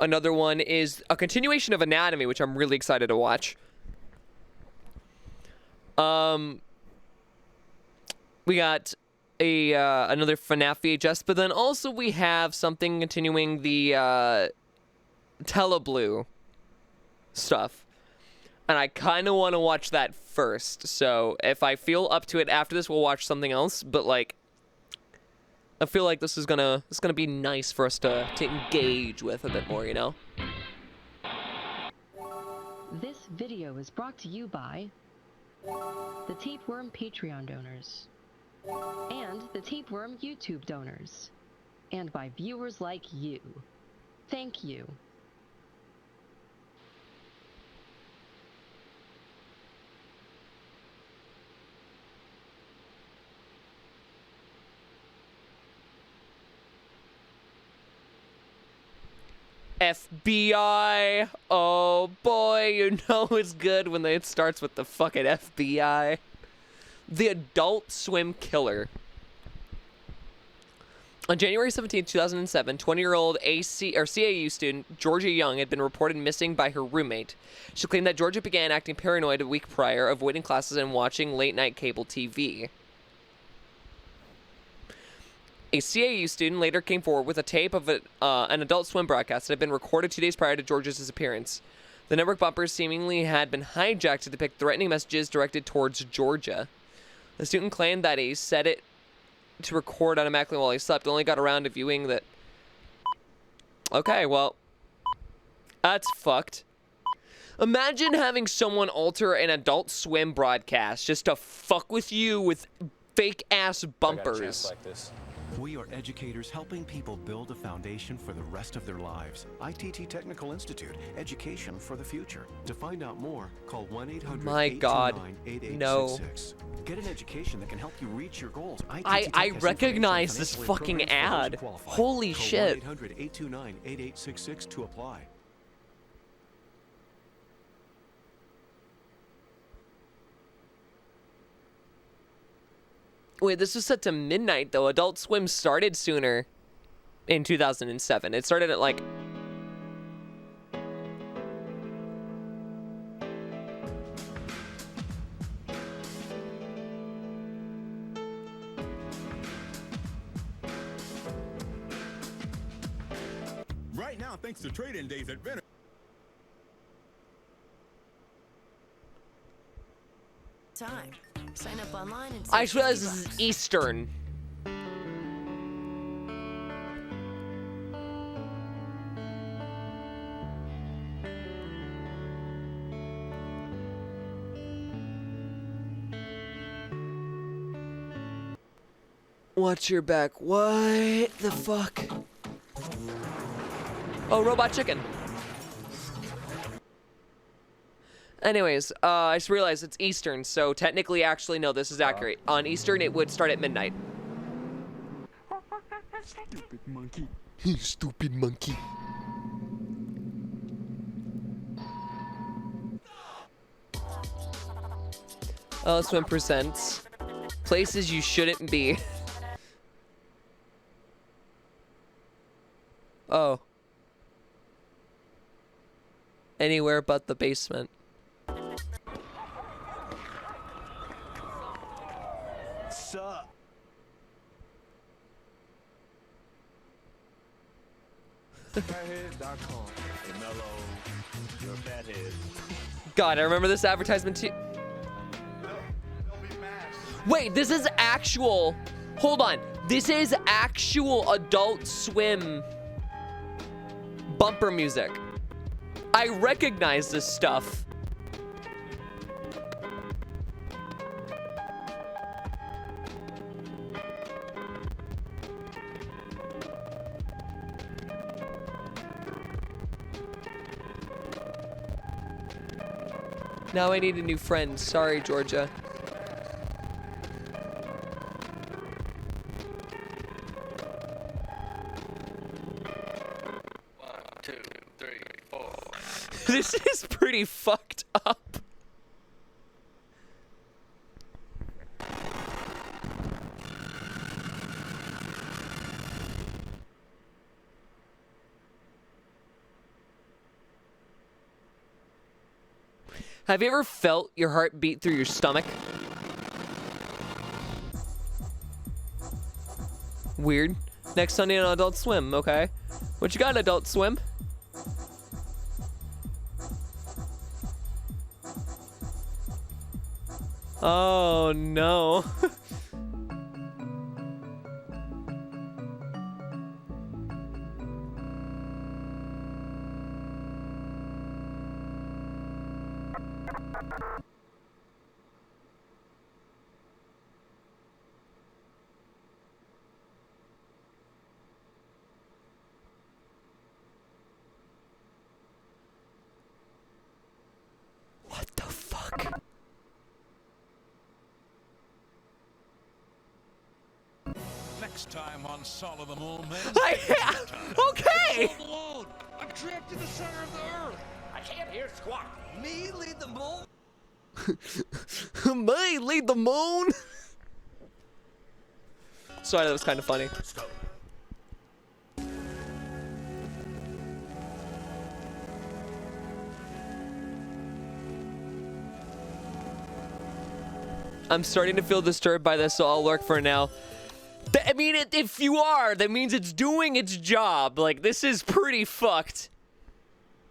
Another one is a continuation of Anatomy, which I'm really excited to watch. We got a another FNAF VHS, but then also we have something continuing the Teleblue stuff. And I kind of want to watch that first. So if I feel up to it after this, we'll watch something else. But like, I feel like this is gonna be nice for us to engage with a bit more, you know? This video is brought to you by the Tapeworm Patreon donors and the Tapeworm YouTube donors, and by viewers like you. Thank you. FBI. Oh boy, you know it's good when it starts with the fucking FBI. The Adult Swim Killer. On January 17, 2007, 20-year-old CAU student Georgia Young had been reported missing by her roommate. She claimed that Georgia began acting paranoid a week prior, avoiding classes and watching late-night cable TV. A CAU student later came forward with a tape of an Adult Swim broadcast that had been recorded 2 days prior to Georgia's disappearance. The network bumpers seemingly had been hijacked to depict threatening messages directed towards Georgia. The student claimed that he set it to record automatically while he slept, only got around to viewing that... Okay, well, that's fucked. Imagine having someone alter an Adult Swim broadcast just to fuck with you with fake-ass bumpers. Like this. We are educators helping people build a foundation for the rest of their lives. ITT Technical Institute, education for the future. To find out more, call 1-800-829-8866. No. Get an education that can help you reach your goals. I recognize this fucking ad. Holy shit. Call 1-800-829-8866 to apply. Wait, this was set to midnight, though. Adult Swim started sooner in 2007. It started at, like... Right now, thanks to trade-in days at Venom. Time. Sign up online and I just realized this is Eastern. Watch your back. What the fuck? Oh, Robot Chicken. Anyways, I just realized it's Eastern, so technically, actually, no, this is accurate. On Eastern, it would start at midnight. Stupid monkey. Stupid monkey. Swim presents places you shouldn't be. Oh. Anywhere but the basement. Sup? Fathead.com. Hey, Mello, you're a fathead. God, I remember this advertisement too. Wait, this is actual. Hold on. This is actual Adult Swim bumper music. I recognize this stuff. Now I need a new friend. Sorry, Georgia. This is pretty fucked up. Have you ever felt your heart beat through your stomach? Weird. Next Sunday on Adult Swim, okay. What you got, Adult Swim? Oh no. What the fuck? Next time on Sol of the Moon, man. Okay. Alone. I'm trapped in the center of the earth. I can't hear squawk. Me lead the moon? Me lead the moon. Sorry, that was kind of funny. I'm starting to feel disturbed by this, so I'll lurk for now. I mean, if you are, that means it's doing its job. Like, this is pretty fucked.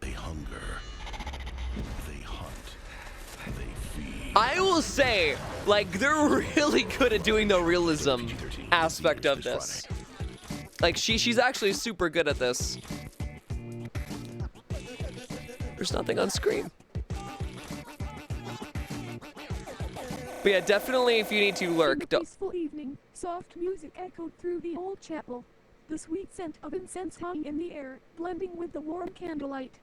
They hunger. They hunt. They feed. I will say, like, they're really good at doing the realism aspect of this. Like, she's actually super good at this. There's nothing on screen. But yeah, definitely if you need to lurk. In the peaceful evening, soft music echoed through the old chapel. The sweet scent of incense hung in the air, blending with the warm candlelight.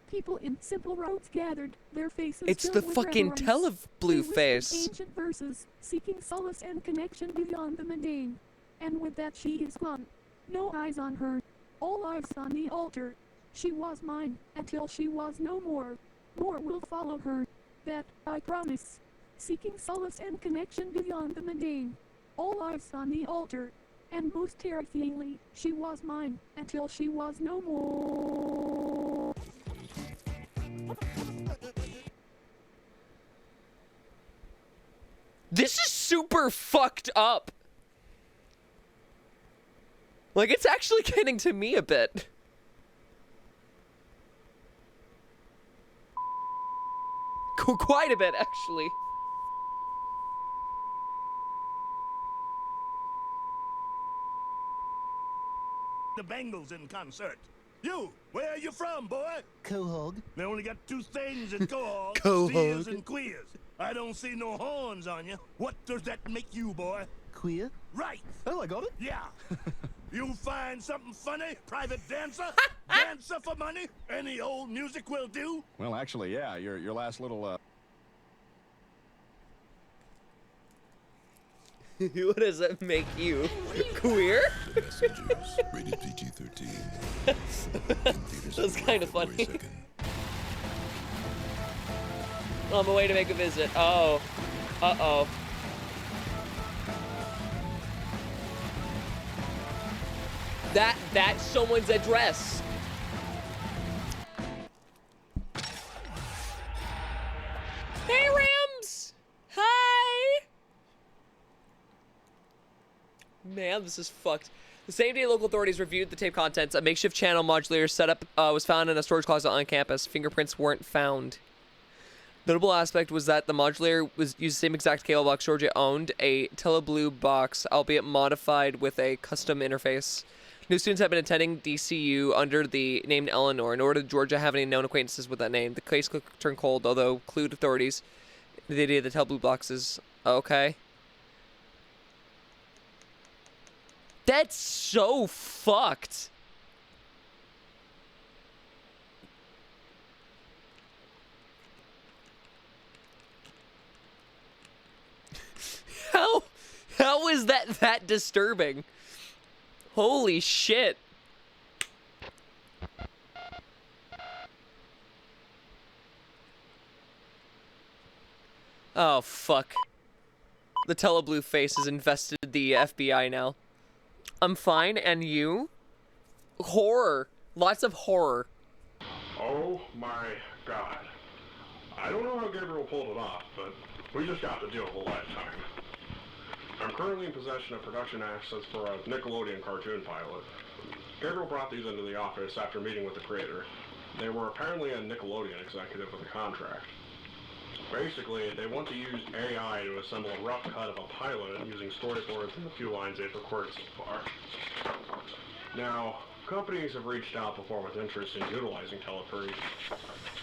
People in simple robes gathered, their faces It's filled the with fucking reverence. blue They whispered face. ancient verses, seeking solace and connection beyond the mundane. And with that she is gone. No eyes on her. All eyes on the altar. She was mine, until she was no more. More will follow her. That, I promise. Seeking solace and connection beyond the mundane. All eyes on the altar. And most terrifyingly, she was mine, until she was no more. This is super fucked up. Like, it's actually getting to me a bit. Quite a bit, actually. The Bengals in concert. You, where are you from, boy? Quahog. They only got two things in Quahog. Quahog. Steers and queers. I don't see no horns on you. What does that make you, boy? Queer? Right. Oh, I got it? Yeah. You find something funny, private dancer? Dancer for money? Any old music will do? Well, actually, yeah. Your last little What does that make you? Queer? The Messengers, rated PG-13. That's kind of funny. On my way to make a visit. Oh. Uh-oh. That's someone's address. Hey, Rams! Hi! Man, this is fucked. The same day local authorities reviewed the tape contents, a makeshift channel modulator setup was found in a storage closet on campus. Fingerprints weren't found. Notable aspect was that the modulator used the same exact cable box Georgia owned, a TeleBlue box, albeit modified with a custom interface. New students have been attending DCU under the name Eleanor. Nor did Georgia have any known acquaintances with that name. The case turned cold, although clued authorities. The idea of the TeleBlue boxes. Okay. That's so fucked. How is that disturbing? Holy shit. Oh, fuck. The TeleBlue face has invested the FBI now. I'm fine, and you? Horror. Lots of horror. Oh my god. I don't know how Gabriel pulled it off, but we just got the deal of a lifetime. I'm currently in possession of production assets for a Nickelodeon cartoon pilot. Gabriel brought these into the office after meeting with the creator. They were apparently a Nickelodeon executive with a contract. Basically, they want to use AI to assemble a rough cut of a pilot using storyboards and the few lines they've recorded so far. Now, companies have reached out before with interest in utilizing telephony.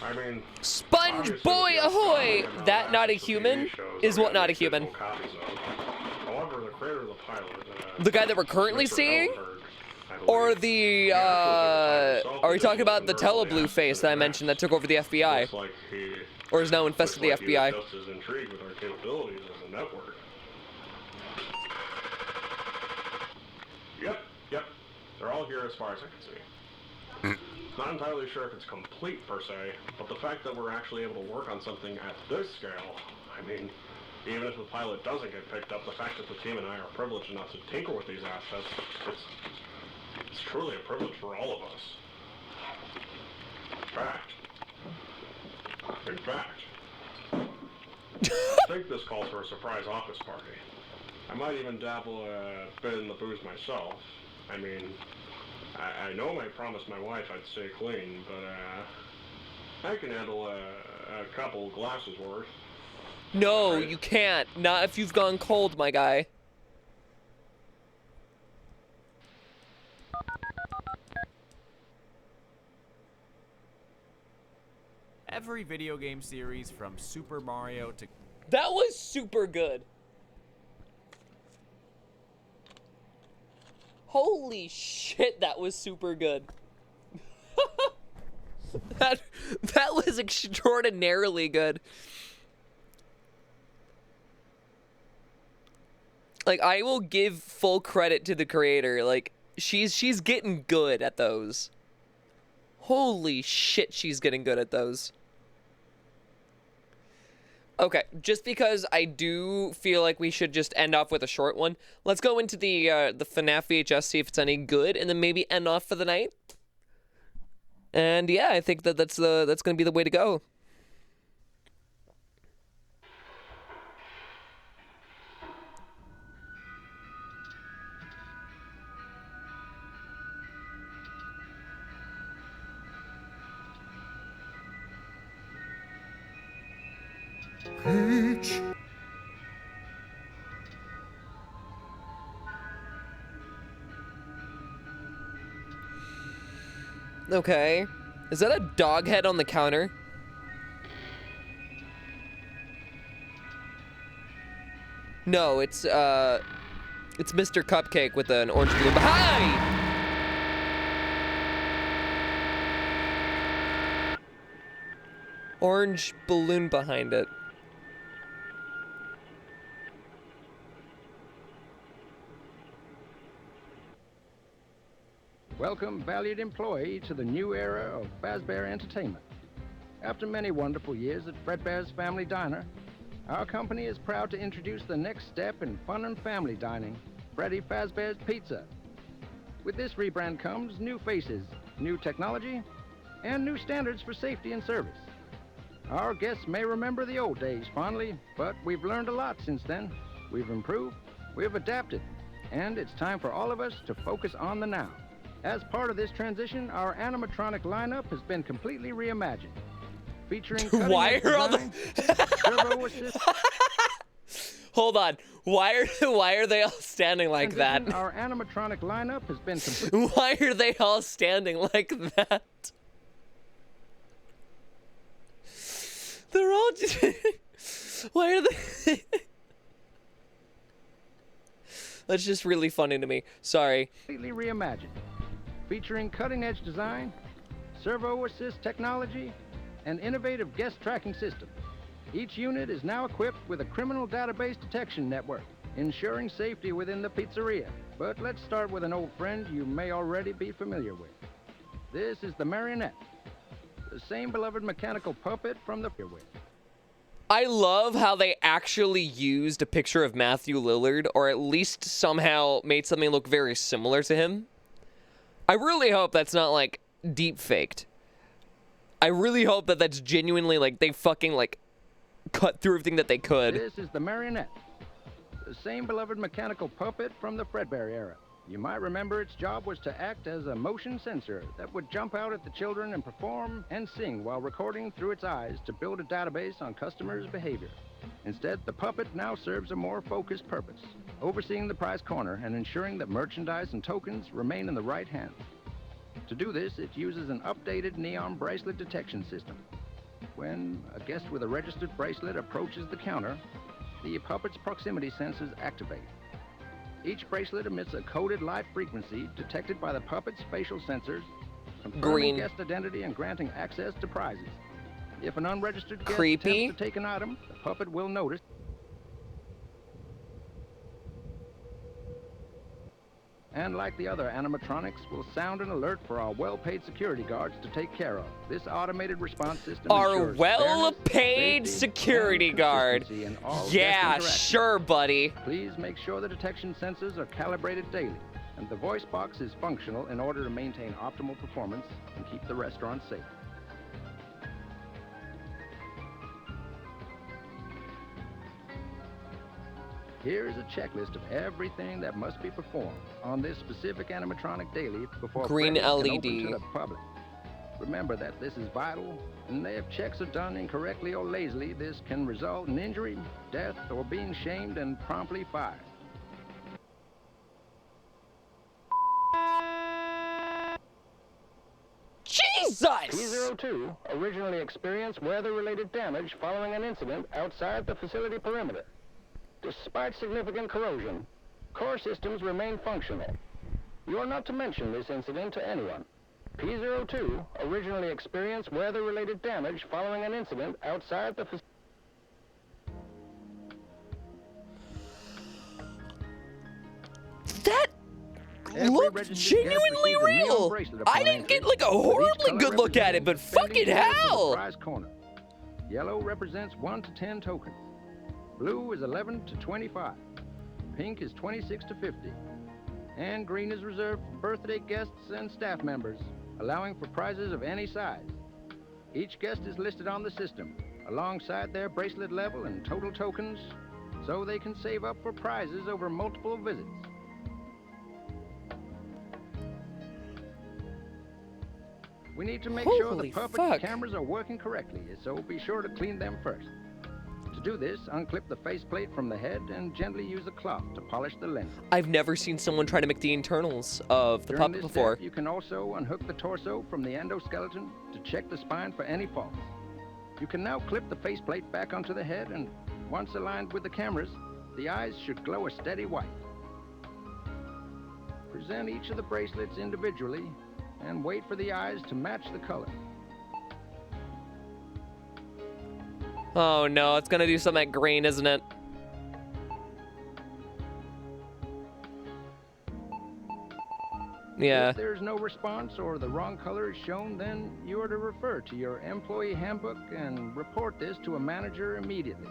I mean, Sponge Boy Ahoy! That not a human is what not a human. However, the creator of the pilot, the guy that we're currently seeing? Or the, are we talking about the TeleBlue face that I mentioned that took over the FBI? Or is now infested the FBI? Just as intrigued with our capabilities as a network. Yep. They're all here as far as I can see. Not entirely sure if it's complete per se, but the fact that we're actually able to work on something at this scale, I mean, even if the pilot doesn't get picked up, the fact that the team and I are privileged enough to tinker with these assets, it's truly a privilege for all of us. In fact, I think this calls for a surprise office party. I might even dabble a bit in the booze myself. I mean, I know I promised my wife I'd stay clean, but I can handle a couple glasses worth. No, you can't. Not if you've gone cold, my guy. Every video game series from Super Mario to... That was super good. Holy shit, that was super good. that was extraordinarily good. Like, I will give full credit to the creator. Like, she's getting good at those. Holy shit, she's getting good at those. Okay, just because I do feel like we should just end off with a short one, let's go into the FNAF VHS, see if it's any good, and then maybe end off for the night. And yeah, I think that's gonna be the way to go. Peach. Okay. Is that a dog head on the counter? No, it's Mr. Cupcake with an orange balloon. Hi! Orange balloon behind it. welcome valued employee to the new era of Fazbear Entertainment. After many wonderful years at Fredbear's Family Diner, our company is proud to introduce the next step in fun and family dining, Freddy Fazbear's Pizza. With this rebrand comes new faces, new technology, and new standards for safety and service. Our guests may remember the old days fondly, but we've learned a lot since then. We've improved, we've adapted, and it's time for all of us to focus on the now. As part of this transition, our animatronic lineup has been completely reimagined, featuring Why are all the servo assist. Hold on. Why are they all standing like that? Our animatronic lineup has been Why are they all standing like that? They're all just why are they That's just really funny to me. Sorry. Completely reimagined, featuring cutting-edge design, servo assist technology, and innovative guest tracking system. Each unit is now equipped with a criminal database detection network, ensuring safety within the pizzeria. But let's start with an old friend you may already be familiar with. This is the Marionette, the same beloved mechanical puppet from the with. I love how they actually used a picture of Matthew Lillard, or at least somehow made something look very similar to him. I really hope that's not, like, deep faked. I really hope that that's genuinely, like, they fucking, like, cut through everything that they could. This is the Marionette, the same beloved mechanical puppet from the Fredbear era. You might remember its job was to act as a motion sensor that would jump out at the children and perform and sing while recording through its eyes to build a database on customers' behavior. Instead, the puppet now serves a more focused purpose, overseeing the prize corner and ensuring that merchandise and tokens remain in the right hands. To do this, it uses an updated neon bracelet detection system. When a guest with a registered bracelet approaches the counter, the puppet's proximity sensors activate. Each bracelet emits a coded light frequency detected by the puppet's facial sensors, confirming guest identity and granting access to prizes. If an unregistered guest attempts to take an item, the puppet will notice. And like the other animatronics, will sound an alert for our well-paid security guards to take care of. This automated response system Our well-paid security guard. Yeah, sure, buddy. Please make sure the detection sensors are calibrated daily, and the voice box is functional in order to maintain optimal performance and keep the restaurant safe. Here is a checklist of everything that must be performed on this specific animatronic daily before green LED open to the public. Remember that this is vital, and if checks are done incorrectly or lazily, this can result in injury, death, or being shamed and promptly fired. Jesus! P02 originally experienced weather-related damage following an incident outside the facility perimeter. Despite significant corrosion, core systems remain functional. You are not to mention this incident to anyone. P02 originally experienced weather-related damage following an incident outside the facility. That looked genuinely real. I didn't get like a horribly good look at it, but fucking hell! Yellow represents 1 to 10 tokens. Blue is 11 to 25. Pink is 26 to 50. And green is reserved for birthday guests and staff members, allowing for prizes of any size. Each guest is listed on the system, alongside their bracelet level and total tokens, so they can save up for prizes over multiple visits. We need to make sure the puppet cameras are working correctly, so be sure to clean them first. To do this, unclip the faceplate from the head and gently use a cloth to polish the lens. I've never seen someone try to make the internals of the puppet before. Step, you can also unhook the torso from the endoskeleton to check the spine for any faults. You can now clip the faceplate back onto the head, and once aligned with the cameras, the eyes should glow a steady white. Present each of the bracelets individually and wait for the eyes to match the color. Oh no, it's gonna do something like green, isn't it? Yeah. If there's no response or the wrong color is shown, then you are to refer to your employee handbook and report this to a manager immediately.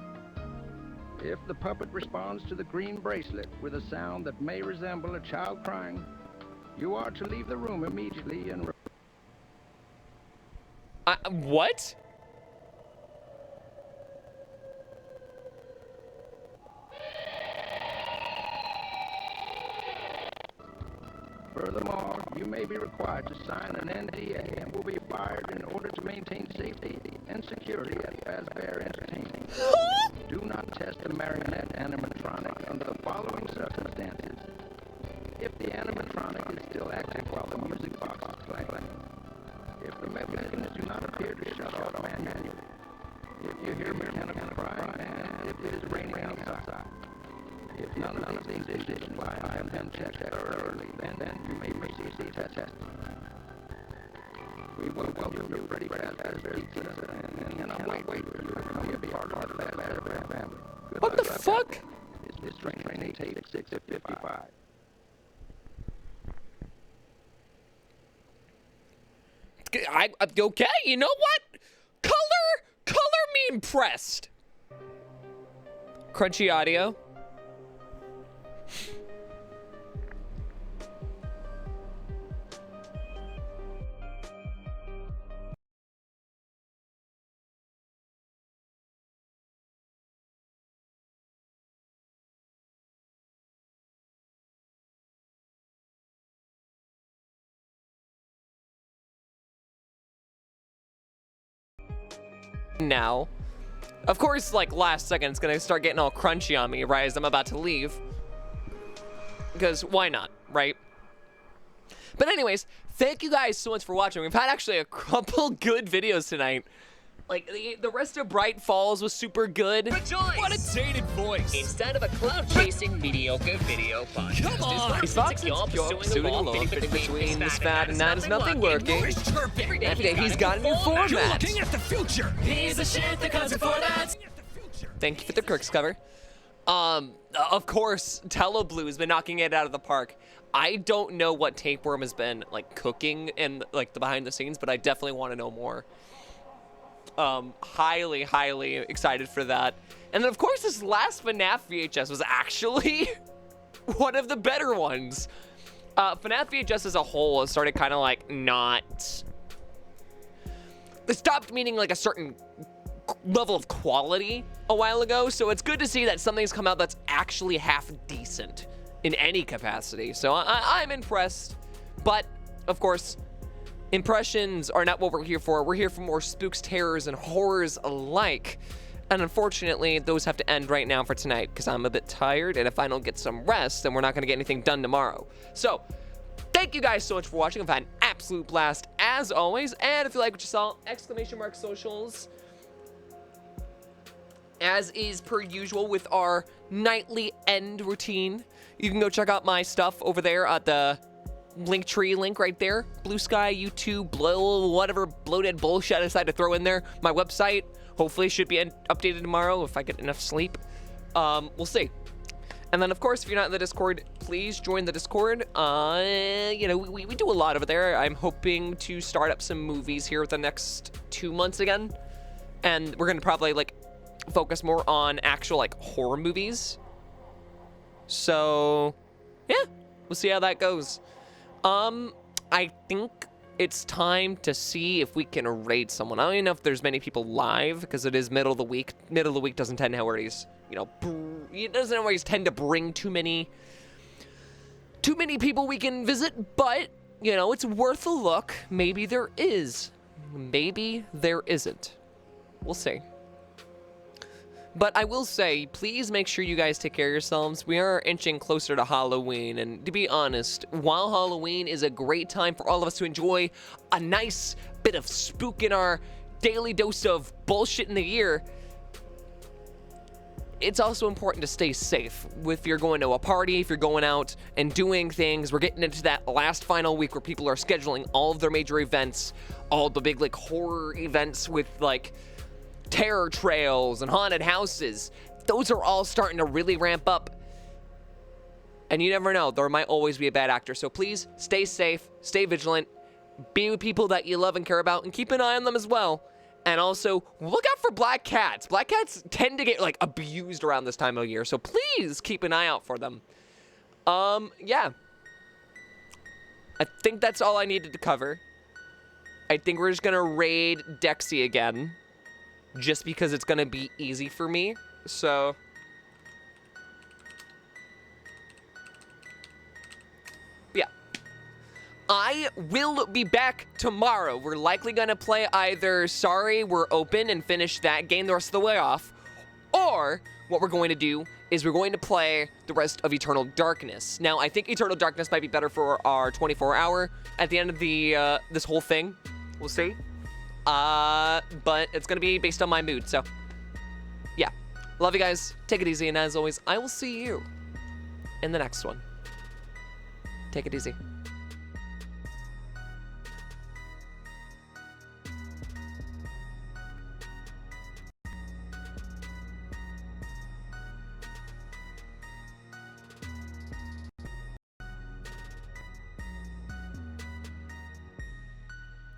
If the puppet responds to the green bracelet with a sound that may resemble a child crying, you are to leave the room immediately and... What? Furthermore, you may be required to sign an NDA and will be fired in order to maintain safety and security at Fazbear Entertainment. Do not test the marionette animatronic under the following circumstances. If the animatronic is still active while the music box is playing. If the mechanisms do not appear to shut off manually. If you hear mechanical crying and if it is raining outside. If none of these issues apply and then check thoroughly, then you may proceed to test. We will welcome you Freddy Fazbear's Pizza and I'll wait for you to come and be part of the Fazbear family. What the fuck? This train takes 6:55. Okay, you know what? Color me impressed. Crunchy audio. Now, of course, like last second, it's gonna start getting all crunchy on me right as I'm about to leave. Because why not, right? But anyways, thank you guys so much for watching. We've had actually a couple good videos tonight. Like, the rest of Bright Falls was super good. Rejoice! What a dated voice! Instead of a cloud-chasing mediocre video podcast, Come on! He's not pursuing a law between this fat and that is nothing working. Every day he's got a new format. You're looking at the future! He's the shit that comes before that! Thank you for the Crix cover. Of course, Teleblu has been knocking it out of the park. I don't know what Tapeworm has been, like, cooking in, like, the behind the scenes, but I definitely want to know more. Highly excited for that. And then, of course, this last FNAF VHS was actually one of the better ones. FNAF VHS as a whole has started kind of, like, not... It stopped meaning, like, a certain level of quality a while ago, so it's good to see that something's come out that's actually half decent in any capacity. So I'm impressed, but, of course... Impressions are not what we're here for. We're here for more spooks, terrors, and horrors alike. And unfortunately, those have to end right now for tonight because I'm a bit tired, and if I don't get some rest, then we're not going to get anything done tomorrow. So, thank you guys so much for watching. I've had an absolute blast as always. And if you like what you saw, !socials. As is per usual with our nightly end routine. You can go check out my stuff over there at the Linktree link right there. Blue Sky, YouTube, whatever bloated bullshit I decide to throw in there. My website hopefully should be updated tomorrow if I get enough sleep. We'll see. And then, of course, if you're not in the Discord, please join the Discord. You know, we do a lot over there. I'm hoping to start up some movies here the next 2 months again. And we're going to probably, like, focus more on actual, like, horror movies. So, yeah, we'll see how that goes. I think it's time to see if we can raid someone. I don't even know if there's many people live because it is middle of the week. Middle of the week doesn't tend to always, you know, it doesn't always tend to bring too many people we can visit, but, you know, it's worth a look. Maybe there is. Maybe there isn't. We'll see. But I will say, please make sure you guys take care of yourselves. We are inching closer to Halloween, and to be honest, while Halloween is a great time for all of us to enjoy a nice bit of spook in our daily dose of bullshit in the year, it's also important to stay safe. If you're going to a party, if you're going out and doing things, we're getting into that last final week where people are scheduling all of their major events, all the big, like, horror events with, like, terror trails and haunted houses. Those are all starting to really ramp up. And you never know, there might always be a bad actor. So please stay safe, stay vigilant, be with people that you love and care about, and keep an eye on them as well. And also, look out for black cats. Black cats tend to get, like, abused around this time of year, so please keep an eye out for them. Yeah. I think that's all I needed to cover. I think we're just gonna raid Dexy again, just because it's gonna be easy for me, so... yeah. I will be back tomorrow. We're likely gonna play either Sorry, We're Open and finish that game the rest of the way off, or what we're going to do is we're going to play the rest of Eternal Darkness. Now, I think Eternal Darkness might be better for our 24-hour at the end of the this whole thing. We'll see. But it's gonna be based on my mood, so yeah. Love you guys. Take it easy, and as always, I will see you in the next one. Take it easy.